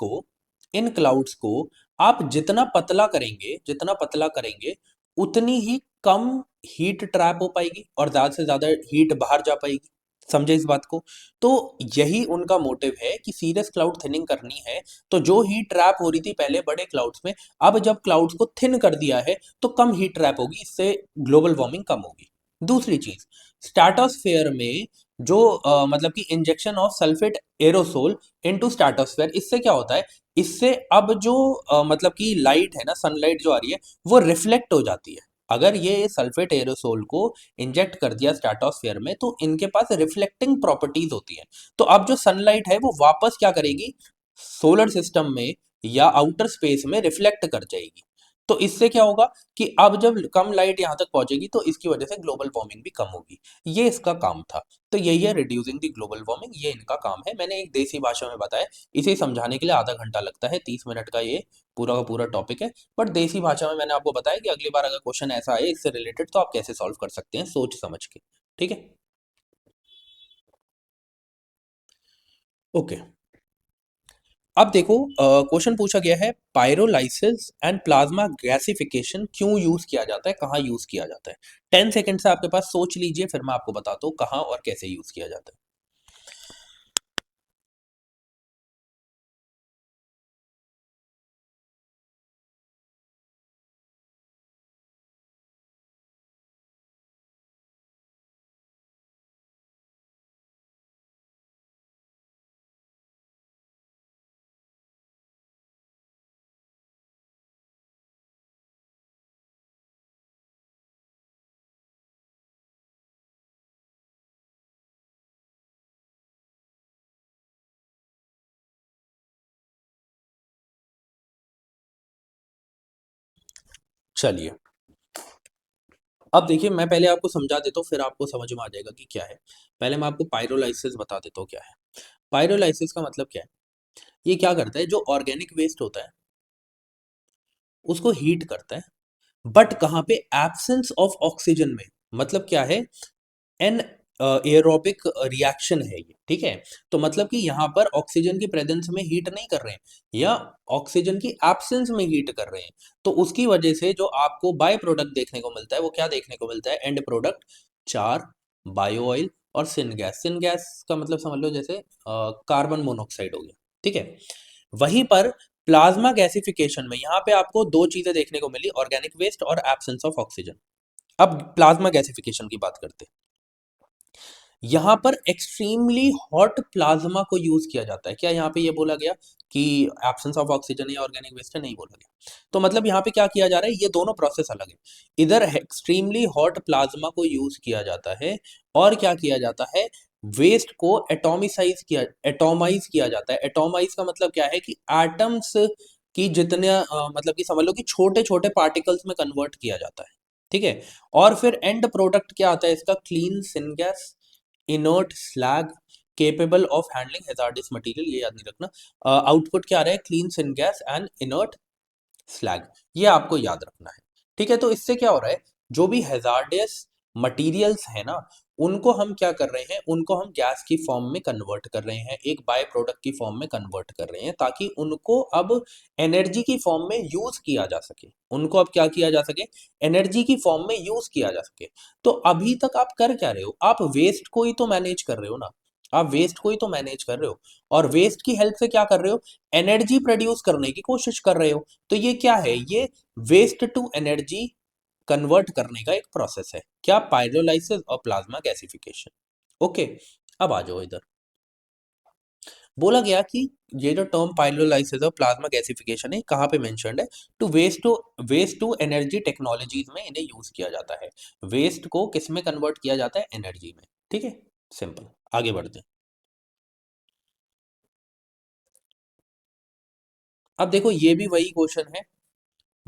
को आप जितना पतला करेंगे, जितना पतला करेंगे, उतनी ही कम हीट ट्रैप हो पाएगी और ज्यादा से ज्यादा हीट बाहर जा पाएगी। समझे इस बात को। तो यही उनका मोटिव है कि सीरियस क्लाउड थिनिंग करनी है, तो जो हीट ट्रैप हो रही थी पहले बड़े क्लाउड्स में, अब जब क्लाउड्स को थिन कर दिया है तो कम हीट ट्रैप होगी, इससे ग्लोबल वार्मिंग कम होगी। दूसरी चीज, स्ट्रेटोस्फेयर में जो मतलब कि injection of sulphate aerosol into stratosphere, इससे क्या होता है, इससे अब जो मतलब कि लाइट है ना, सनलाइट जो आ रही है वो रिफ्लेक्ट हो जाती है। अगर ये सल्फेट एरोसोल को इंजेक्ट कर दिया स्ट्रेटोस्फेयर में तो इनके पास रिफ्लेक्टिंग प्रॉपर्टीज होती हैं। तो अब जो सनलाइट है वो वापस क्या करेगी, सोलर सिस्टम में या आउटर स्पेस में रिफ्लेक्ट कर जाएगी। तो इससे क्या होगा कि अब जब कम लाइट यहाँ तक पहुंचेगी तो इसकी वजह से ग्लोबल वार्मिंग भी कम होगी। ये इसका काम था। तो यही है रिड्यूसिंग द ग्लोबल वार्मिंग, ये इनका काम है। मैंने एक देसी भाषा में बताया, इसे समझाने के लिए आधा घंटा लगता है, 30 मिनट का ये पूरा का पूरा टॉपिक है। बट देसी भाषा में मैंने आपको बताया कि अगली बार अगर क्वेश्चन ऐसा आए इससे रिलेटेड तो आप कैसे सॉल्व कर सकते हैं सोच समझ के। ठीक है। ओके। अब देखो क्वेश्चन पूछा गया है, पायरोलाइसिस एंड प्लाज्मा गैसिफिकेशन क्यों यूज किया जाता है, कहाँ यूज किया जाता है। 10 सेकंड से आपके पास, सोच लीजिए, फिर मैं आपको बताता हूँ कहाँ और कैसे यूज किया जाता है। चलिए अब देखिए, मैं पहले आपको समझा देता हूँ फिर आपको समझ में आ जाएगा कि क्या है। पहले मैं आपको पायरोलाइसिस बता देता हूँ क्या है। पायरोलाइसिस का मतलब क्या है, ये क्या करता है, जो ऑर्गेनिक वेस्ट होता है उसको हीट करता है, बट कहाँ पे, एब्सेंस ऑफ ऑक्सीजन में। मतलब क्या है, एन एरोबिक रिएक्शन है ये, ठीक है। तो मतलब कि यहाँ पर ऑक्सीजन की प्रेजेंस में हीट नहीं कर रहे हैं या ऑक्सीजन की एब्सेंस में हीट कर रहे हैं, तो उसकी वजह से जो आपको बाय प्रोडक्ट देखने को मिलता है वो क्या देखने को मिलता है, एंड प्रोडक्ट, चार, बायो ऑयल और सिनगैस। सिनगैस का मतलब समझ लो जैसे कार्बन मोनोऑक्साइड हो गया, ठीक है। वहीं पर प्लाज्मा गैसिफिकेशन में यहाँ पे आपको दो चीजें देखने को मिली, ऑर्गेनिक वेस्ट और एब्सेंस ऑफ ऑक्सीजन। अब प्लाज्मा गैसिफिकेशन की बात करते हैं। यहाँ पर एक्सट्रीमली हॉट प्लाज्मा को यूज किया जाता है। क्या यहाँ पे ये बोला गया कि एब्सेंस ऑफ ऑक्सीजन या ऑर्गेनिक वेस्ट है? नहीं बोला गया। तो मतलब यहाँ पे क्या किया जा रहा है, ये दोनों प्रोसेस अलग है। इधर एक्सट्रीमली हॉट प्लाज्मा को यूज किया जाता है और क्या किया जाता है, वेस्ट को एटोमाइज किया जाता है। एटोमाइज का मतलब क्या है कि एटम्स की जितने मतलब कि समझ लो कि छोटे छोटे पार्टिकल्स में कन्वर्ट किया जाता है, ठीक है। और फिर एंड प्रोडक्ट क्या आता है इसका, clean syngas, inert slag, capable of handling hazards material, ये याद नहीं रखना। आउटपुट क्या आ रहा है, clean syngas and inert slag, ये आपको याद रखना है, ठीक है। तो इससे क्या हो रहा है, जो भी हैजार्डस मटेरियल्स है ना, उनको हम क्या कर रहे हैं, उनको हम गैस की फॉर्म में कन्वर्ट कर रहे हैं, एक बाय प्रोडक्ट की फॉर्म में कन्वर्ट कर रहे हैं, ताकि उनको अब एनर्जी की फॉर्म में यूज किया जा सके। उनको अब क्या किया जा सके, एनर्जी की फॉर्म में यूज किया जा सके। तो अभी तक आप कर क्या रहे हो, आप वेस्ट को ही तो मैनेज कर रहे हो ना, आप वेस्ट को ही तो मैनेज कर रहे हो, और वेस्ट की हेल्प से क्या कर रहे हो, एनर्जी प्रोड्यूस करने की कोशिश कर रहे हो। तो ये क्या है, ये वेस्ट टू एनर्जी कन्वर्ट करने का एक प्रोसेस है। क्या, पाइरोलाइसिस और प्लाज्मा गैसिफिकेशन। ओके, अब आ जाओ इधर। बोला गया कि ये जो टर्म पाइरोलाइसिस और प्लाज्मा गैसिफिकेशन है, कहाँ पे मेंशन्ड है, वेस्ट टू एनर्जी टेक्नोलॉजीज में इन्हें यूज किया जाता है। वेस्ट को किस में कन्वर्ट किया जाता है, एनर्जी में, ठीक है। सिंपल, आगे बढ़ते हैं। अब देखो ये भी वही क्वेश्चन है,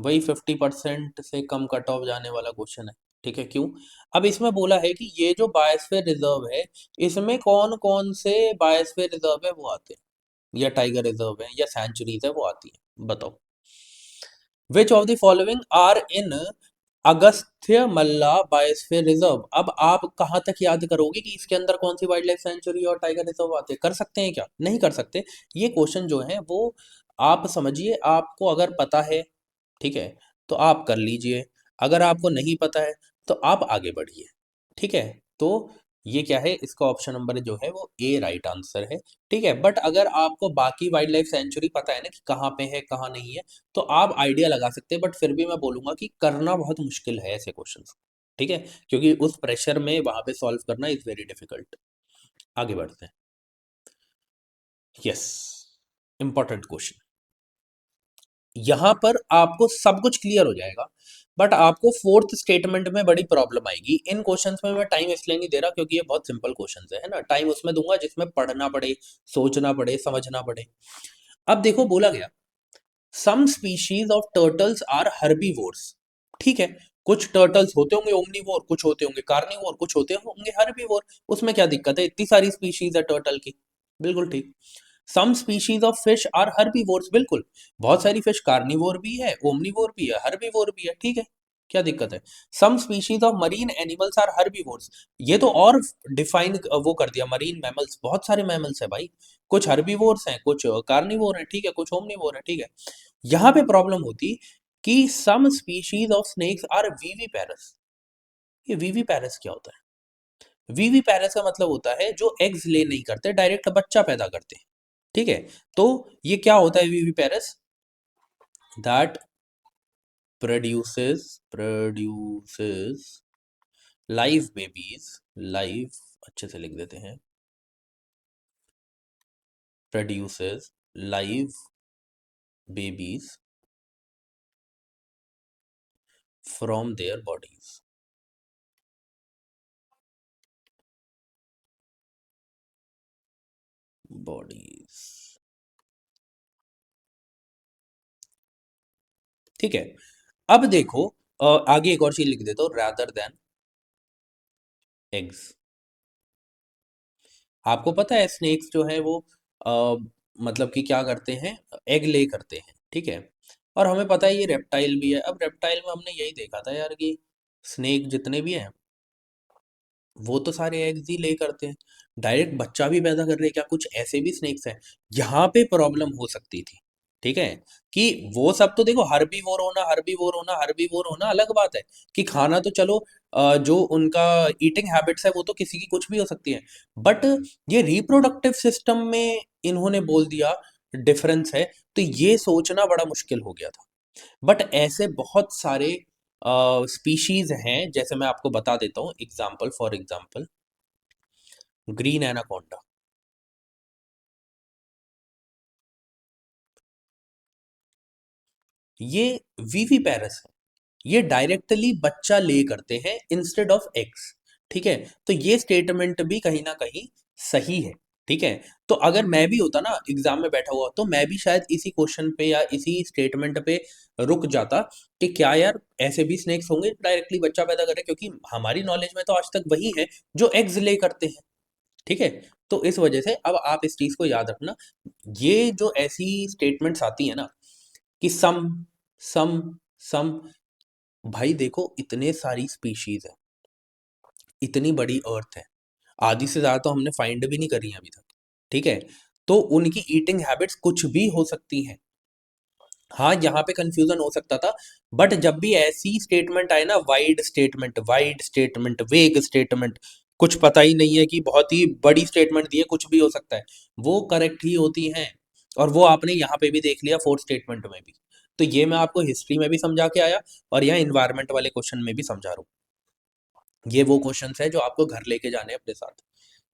वही 50% से कम कट ऑफ जाने वाला क्वेश्चन है, ठीक है। क्यों, अब इसमें बोला है कि ये जो बायोस्फीयर रिजर्व है, इसमें कौन कौन से बायोस्फीयर रिजर्व है वो आते हैं, या टाइगर रिजर्व है या सेंचुरीज है वो आती है, बताओ। Which of the following are in Agasthya Mala biosphere reserve. अब आप कहाँ तक याद करोगे कि इसके अंदर कौन सी वाइल्ड लाइफ सेंचुरी और टाइगर रिजर्व आते हैं, कर सकते हैं क्या, नहीं कर सकते। ये क्वेश्चन जो है वो आप समझिए, आपको अगर पता है, ठीक है, तो आप कर लीजिए, अगर आपको नहीं पता है तो आप आगे बढ़िए, ठीक है। तो ये क्या है, इसका ऑप्शन नंबर जो है वो ए राइट आंसर है, ठीक है। बट अगर आपको बाकी वाइल्ड लाइफ सेंचुरी पता है ना कि कहाँ पे है कहाँ नहीं है, तो आप आइडिया लगा सकते हैं, बट फिर भी मैं बोलूंगा कि करना बहुत मुश्किल है ऐसे क्वेश्चंस, ठीक है, क्योंकि उस प्रेशर में वहां पे सॉल्व करना इज वेरी डिफिकल्ट। आगे बढ़ते हैं। यस, इंपॉर्टेंट क्वेश्चन, यहां पर आपको सब कुछ क्लियर हो जाएगा, बट आपको फोर्थ स्टेटमेंट में बड़ी प्रॉब्लम आएगी। इन क्वेश्चंस में मैं टाइम इसलिए नहीं दे रहा क्योंकि ये बहुत सिंपल क्वेश्चंस है ना, टाइम उसमें दूंगा जिसमें पढ़ना पड़े, सोचना पड़े, समझना पड़े। अब देखो बोला गया, some species of turtles are herbivores, ठीक है। कुछ टर्टल्स होते होंगे ओमनीवोर, कुछ होते होंगे कार्निवोर, कुछ होते होंगे हर्बीवोर, उसमें क्या दिक्कत है, इतनी सारी स्पीशीज है टर्टल की, बिल्कुल ठीक। Some species of fish are herbivores, बिल्कुल, बहुत सारी फिश कार्निवोर भी है, ओमनीवोर भी है, हर्बीवोर भी है, ठीक है, क्या दिक्कत है। Some species of marine animals are herbivores, ये तो और डिफाइन वो कर दिया, मरीन मैमल्स, बहुत सारे मैमल्स है भाई, कुछ हर्बीवोर्स हैं, कुछ कार्निवोर हैं, ठीक है, कुछ ओमनीवोर हैं, ठीक है। यहां पे प्रॉब्लम होती कि some species of snakes are viviparous. ये वीवीपैरस क्या होता है, वीवीपैरस का मतलब होता है जो एग्स ले नहीं करते, डायरेक्ट बच्चा पैदा करते हैं, ठीक है। तो ये क्या होता है viviparous, that produces live babies, live अच्छे से लिख देते हैं, produces live babies from their bodies, bodies, ठीक है। अब देखो आगे एक और चीज लिख देता हूं, रादर देन एग्स। आपको पता है स्नेक्स जो है वो अ, मतलब कि क्या करते हैं, एग ले करते हैं, ठीक है। और हमें पता है ये रेप्टाइल भी है। अब रेप्टाइल में हमने यही देखा था यार कि स्नेक जितने भी हैं वो तो सारे एग्स ही ले करते हैं, डायरेक्ट बच्चा भी पैदा कर रहे हैं, क्या कुछ ऐसे भी स्नेक्स हैं? यहाँ पे प्रॉब्लम हो सकती थी, ठीक है? कि वो सब तो देखो, हर्बीवोर होना अलग बात है, कि खाना तो चलो जो उनका ईटिंग हैबिट्स है वो तो किसी की कुछ भी हो सकती है, बट ये रिप्रोडक्टिव सिस्टम में इन्होंने बोल दिया डिफरेंस है, तो ये सोचना बड़ा मुश्किल हो गया था। बट ऐसे बहुत सारे स्पीशीज हैं, जैसे मैं आपको बता देता हूँ example, for example green anaconda. ये वीवीपैरस है, ये डायरेक्टली बच्चा ले करते हैं इंस्टेड ऑफ एग्स, ठीक है? तो ये स्टेटमेंट भी कहीं ना कहीं सही है, ठीक है? तो अगर मैं भी होता ना एग्जाम में बैठा हुआ, तो मैं भी शायद इसी क्वेश्चन पे या इसी स्टेटमेंट पे रुक जाता, कि क्या यार ऐसे भी स्नेक्स होंगे डायरेक्टली बच्चा पैदा करे, क्योंकि हमारी नॉलेज में तो आज तक वही है जो एग्स ले करते हैं, ठीक है? तो इस वजह से अब आप इस चीज को याद रखना, ये जो ऐसी स्टेटमेंट्स आती है ना, कि सम सम भाई देखो, इतने सारी स्पीशीज है, इतनी बड़ी अर्थ है, आधी से ज्यादा तो हमने फाइंड भी नहीं करी है अभी तक, ठीक है? तो उनकी ईटिंग हैबिट्स कुछ भी हो सकती हैं। हाँ, यहाँ पे कंफ्यूजन हो सकता था, बट जब भी ऐसी स्टेटमेंट आए ना, वाइड स्टेटमेंट, वेग स्टेटमेंट, कुछ पता ही नहीं है, कि बहुत ही बड़ी स्टेटमेंट दी है, कुछ भी हो सकता है, वो करेक्ट ही होती हैं। और वो आपने यहाँ पे भी देख लिया, फोर्थ स्टेटमेंट में भी। तो ये मैं आपको हिस्ट्री में भी समझा के आया, और यहाँ इन्वायरमेंट वाले क्वेश्चन में भी समझा रहा हूँ। ये वो क्वेश्चंस है जो आपको घर लेके जाने हैं अपने साथ,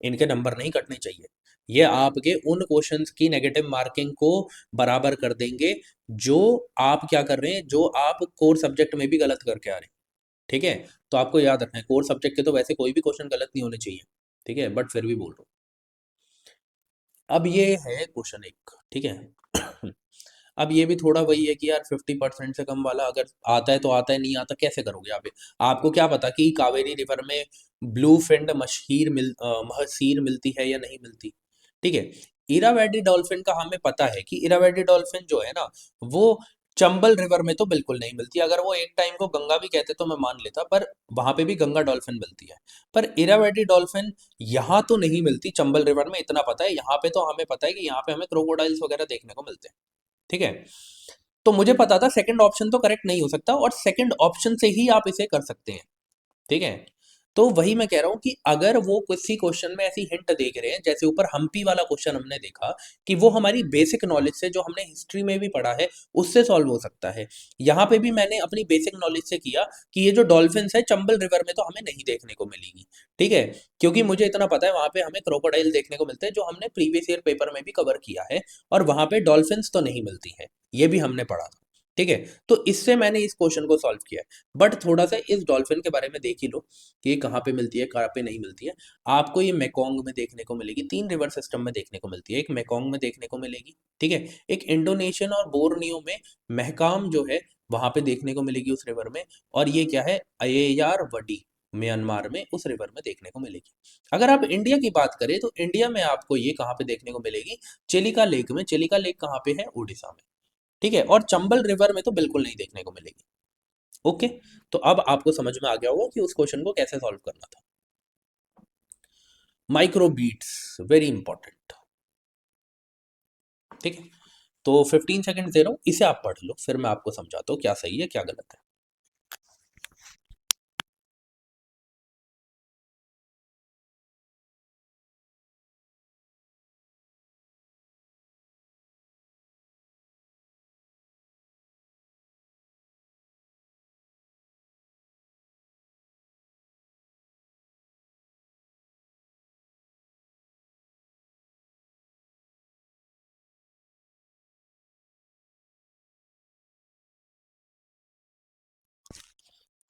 इनके नंबर नहीं कटने चाहिए। ये आपके उन क्वेश्चंस की नेगेटिव मार्किंग को बराबर कर देंगे, जो आप क्या कर रहे हैं, जो आप कोर सब्जेक्ट में भी गलत करके आ रहे हैं, ठीक है? तो आपको याद रखना है, कोर सब्जेक्ट के तो वैसे कोई भी क्वेश्चन गलत नहीं होने चाहिए, ठीक है? बट फिर भी बोल रहा हूँ। अब ये है क्वेश्चन एक, ठीक है? अब ये भी थोड़ा वही है कि यार 50% से कम वाला अगर आता है तो आता है, नहीं आता कैसे करोगे आप? आपको क्या पता कि कावेरी रिवर में ब्लू फिन्ड महसीर मिलती है या नहीं मिलती, ठीक है? इरावदी डॉल्फिन का हमें पता है कि इरावदी डॉल्फिन जो है ना, वो चंबल रिवर में तो बिल्कुल नहीं मिलती। अगर वो एक टाइम को गंगा भी कहते तो मैं मान लेता, पर वहां पे भी गंगा डॉल्फिन मिलती है, पर इरावदी डॉल्फिन यहाँ तो नहीं मिलती चंबल रिवर में, इतना पता है। यहाँ पे तो हमें पता है कि यहाँ पे हमें क्रोकोडाइल्स वगैरह देखने को मिलते हैं, ठीक है? तो मुझे पता था सेकंड ऑप्शन तो करेक्ट नहीं हो सकता, और सेकंड ऑप्शन से ही आप इसे कर सकते हैं, ठीक है? तो वही मैं कह रहा हूं कि अगर वो किसी क्वेश्चन में ऐसी हिंट देख रहे हैं, जैसे ऊपर हम्पी वाला क्वेश्चन हमने देखा, कि वो हमारी बेसिक नॉलेज से, जो हमने हिस्ट्री में भी पढ़ा है, उससे सॉल्व हो सकता है। यहाँ पे भी मैंने अपनी बेसिक नॉलेज से किया, कि ये जो डॉल्फिन्स है चंबल रिवर में तो हमें नहीं देखने को मिलेगी, ठीक है? क्योंकि मुझे इतना पता है वहां पे हमें क्रोकोडाइल देखने को मिलते हैं, जो हमने प्रीवियस ईयर पेपर में भी कवर किया है, और वहां पे डॉल्फिन्स तो नहीं मिलती है, ये भी हमने पढ़ा था, ठीक है? तो इससे मैंने इस क्वेश्चन को सॉल्व किया है। बट थोड़ा सा इस डॉल्फिन के बारे में देख ही लो, कि ये कहाँ पे मिलती है, कहाँ पे नहीं मिलती है। आपको ये मेकोंग में देखने को मिलेगी, 3 रिवर सिस्टम में देखने को मिलती है। एक मेकोंग में देखने को मिलेगी, ठीक है? एक इंडोनेशियन और बोर्नियो में महकाम जो है, वहां पे देखने को मिलेगी उस रिवर में। और ये क्या है, अय्यार वडी, म्यांमार में उस रिवर में देखने को मिलेगी। अगर आप इंडिया की बात करें, तो इंडिया में आपको ये कहाँ पे देखने को मिलेगी, चिलिका लेक में। चिलिका लेक कहाँ पे है, उड़ीसा में, ठीक है? और चंबल रिवर में तो बिल्कुल नहीं देखने को मिलेगी। ओके, तो अब आपको समझ में आ गया होगा कि उस क्वेश्चन को कैसे सॉल्व करना था। माइक्रोबीट्स, वेरी इंपॉर्टेंट, ठीक है? तो 15 सेकंड दे रहा हूं, इसे आप पढ़ लो, फिर मैं आपको समझाता हूँ क्या सही है क्या गलत है।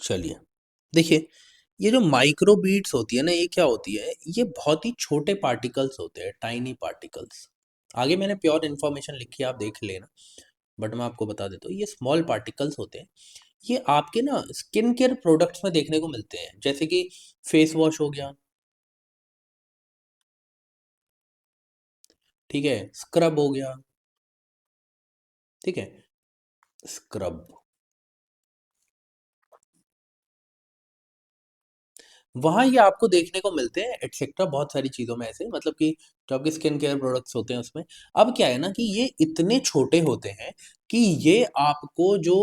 चलिए, देखिए, ये जो माइक्रोबीट्स होती है ना, ये क्या होती है, ये बहुत ही छोटे पार्टिकल्स होते हैं, टाइनी पार्टिकल्स। आगे मैंने प्योर इन्फॉर्मेशन लिखी है, आप देख लेना, बट मैं आपको बता देता हूँ, ये स्मॉल पार्टिकल्स होते हैं। ये आपके ना स्किन केयर प्रोडक्ट्स में देखने को मिलते हैं, जैसे कि फेस वॉश हो गया, ठीक है? स्क्रब हो गया, ठीक है? स्क्रब, वहाँ ये आपको देखने को मिलते हैं एटसेट्रा बहुत सारी चीज़ों में ऐसे, मतलब कि जो आपके स्किन केयर प्रोडक्ट्स होते हैं उसमें। अब क्या है ना कि ये इतने छोटे होते हैं कि ये आपको जो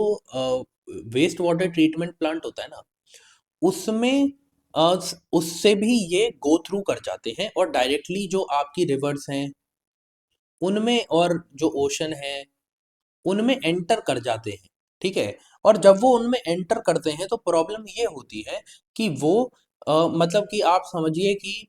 वेस्ट वाटर ट्रीटमेंट प्लांट होता है ना, उसमें उससे भी ये गो थ्रू कर जाते हैं और डायरेक्टली जो आपकी रिवर्स हैं उनमें और जो ओशन है उनमें एंटर कर जाते हैं, ठीक है। और जब वो उनमें एंटर करते हैं तो प्रॉब्लम ये होती है कि वो मतलब कि आप समझिए कि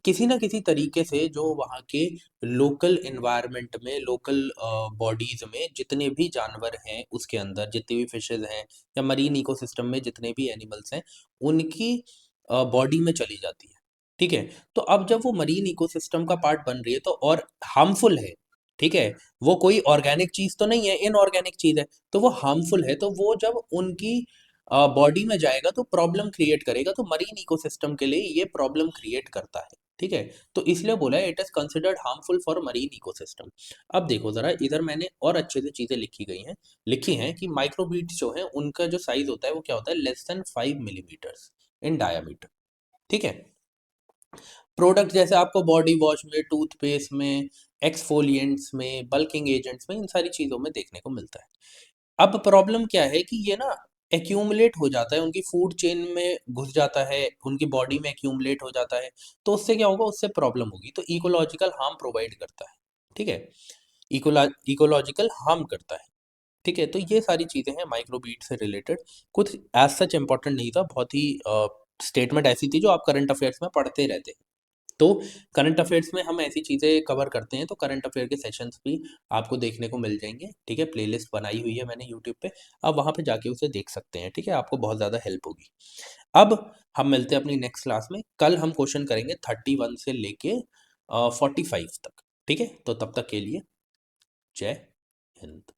किसी ना किसी तरीके से जो वहाँ के लोकल एनवायरनमेंट में, लोकल बॉडीज में जितने भी जानवर हैं, उसके अंदर जितने भी फिशेज हैं या मरीन इकोसिस्टम में जितने भी एनिमल्स हैं, उनकी बॉडी में चली जाती है, ठीक है। तो अब जब वो मरीन इकोसिस्टम का पार्ट बन रही है तो और हार्मफुल है, ठीक है। वो कोई ऑर्गेनिक चीज तो नहीं है, इनऑर्गेनिक चीज है, तो वो हार्मफुल है, तो वो जब उनकी बॉडी में जाएगा तो प्रॉब्लम क्रिएट करेगा, तो मरीन इकोसिस्टम के लिए ये प्रॉब्लम क्रिएट करता है, ठीक है। तो इसलिए बोला है it is considered harmful for marine ecosystem. अब देखो जरा, इधर मैंने और अच्छे से चीजें लिखी हैं कि माइक्रोबीट्स जो हैं उनका जो साइज होता है वो क्या होता है, लेस देन 5 मिलीमीटर्स इन डायामीटर, ठीक है। प्रोडक्ट जैसे आपको बॉडी वॉश में, टूथपेस्ट में, एक्सफोलिएंट्स में, बल्किंग एजेंट्स में, इन सारी चीजों में देखने को मिलता है। अब प्रॉब्लम क्या है कि ये ना एक्यूमुलेट हो जाता है, उनकी फूड चेन में घुस जाता है, उनकी बॉडी में एक्यूमुलेट हो जाता है, तो उससे क्या होगा, उससे प्रॉब्लम होगी, तो इकोलॉजिकल हार्म प्रोवाइड करता है, ठीक है। इकोलॉजिकल हार्म करता है, ठीक है। तो ये सारी चीज़ें हैं माइक्रोबीट से रिलेटेड, कुछ एज सच इम्पोर्टेंट नहीं था, बहुत ही स्टेटमेंट ऐसी थी जो आप करंट अफेयर्स में पढ़ते रहते हैं। तो करंट अफेयर्स में हम ऐसी चीज़ें कवर करते हैं, तो करंट अफेयर के सेशंस भी आपको देखने को मिल जाएंगे, ठीक है। प्लेलिस्ट बनाई हुई है मैंने यूट्यूब पे, आप वहाँ पे जाके उसे देख सकते हैं, ठीक है। आपको बहुत ज़्यादा हेल्प होगी। अब हम मिलते हैं अपनी नेक्स्ट क्लास में, कल हम क्वेश्चन करेंगे 31 से लेके 45 तक, ठीक है। तो तब तक के लिए जय हिंद।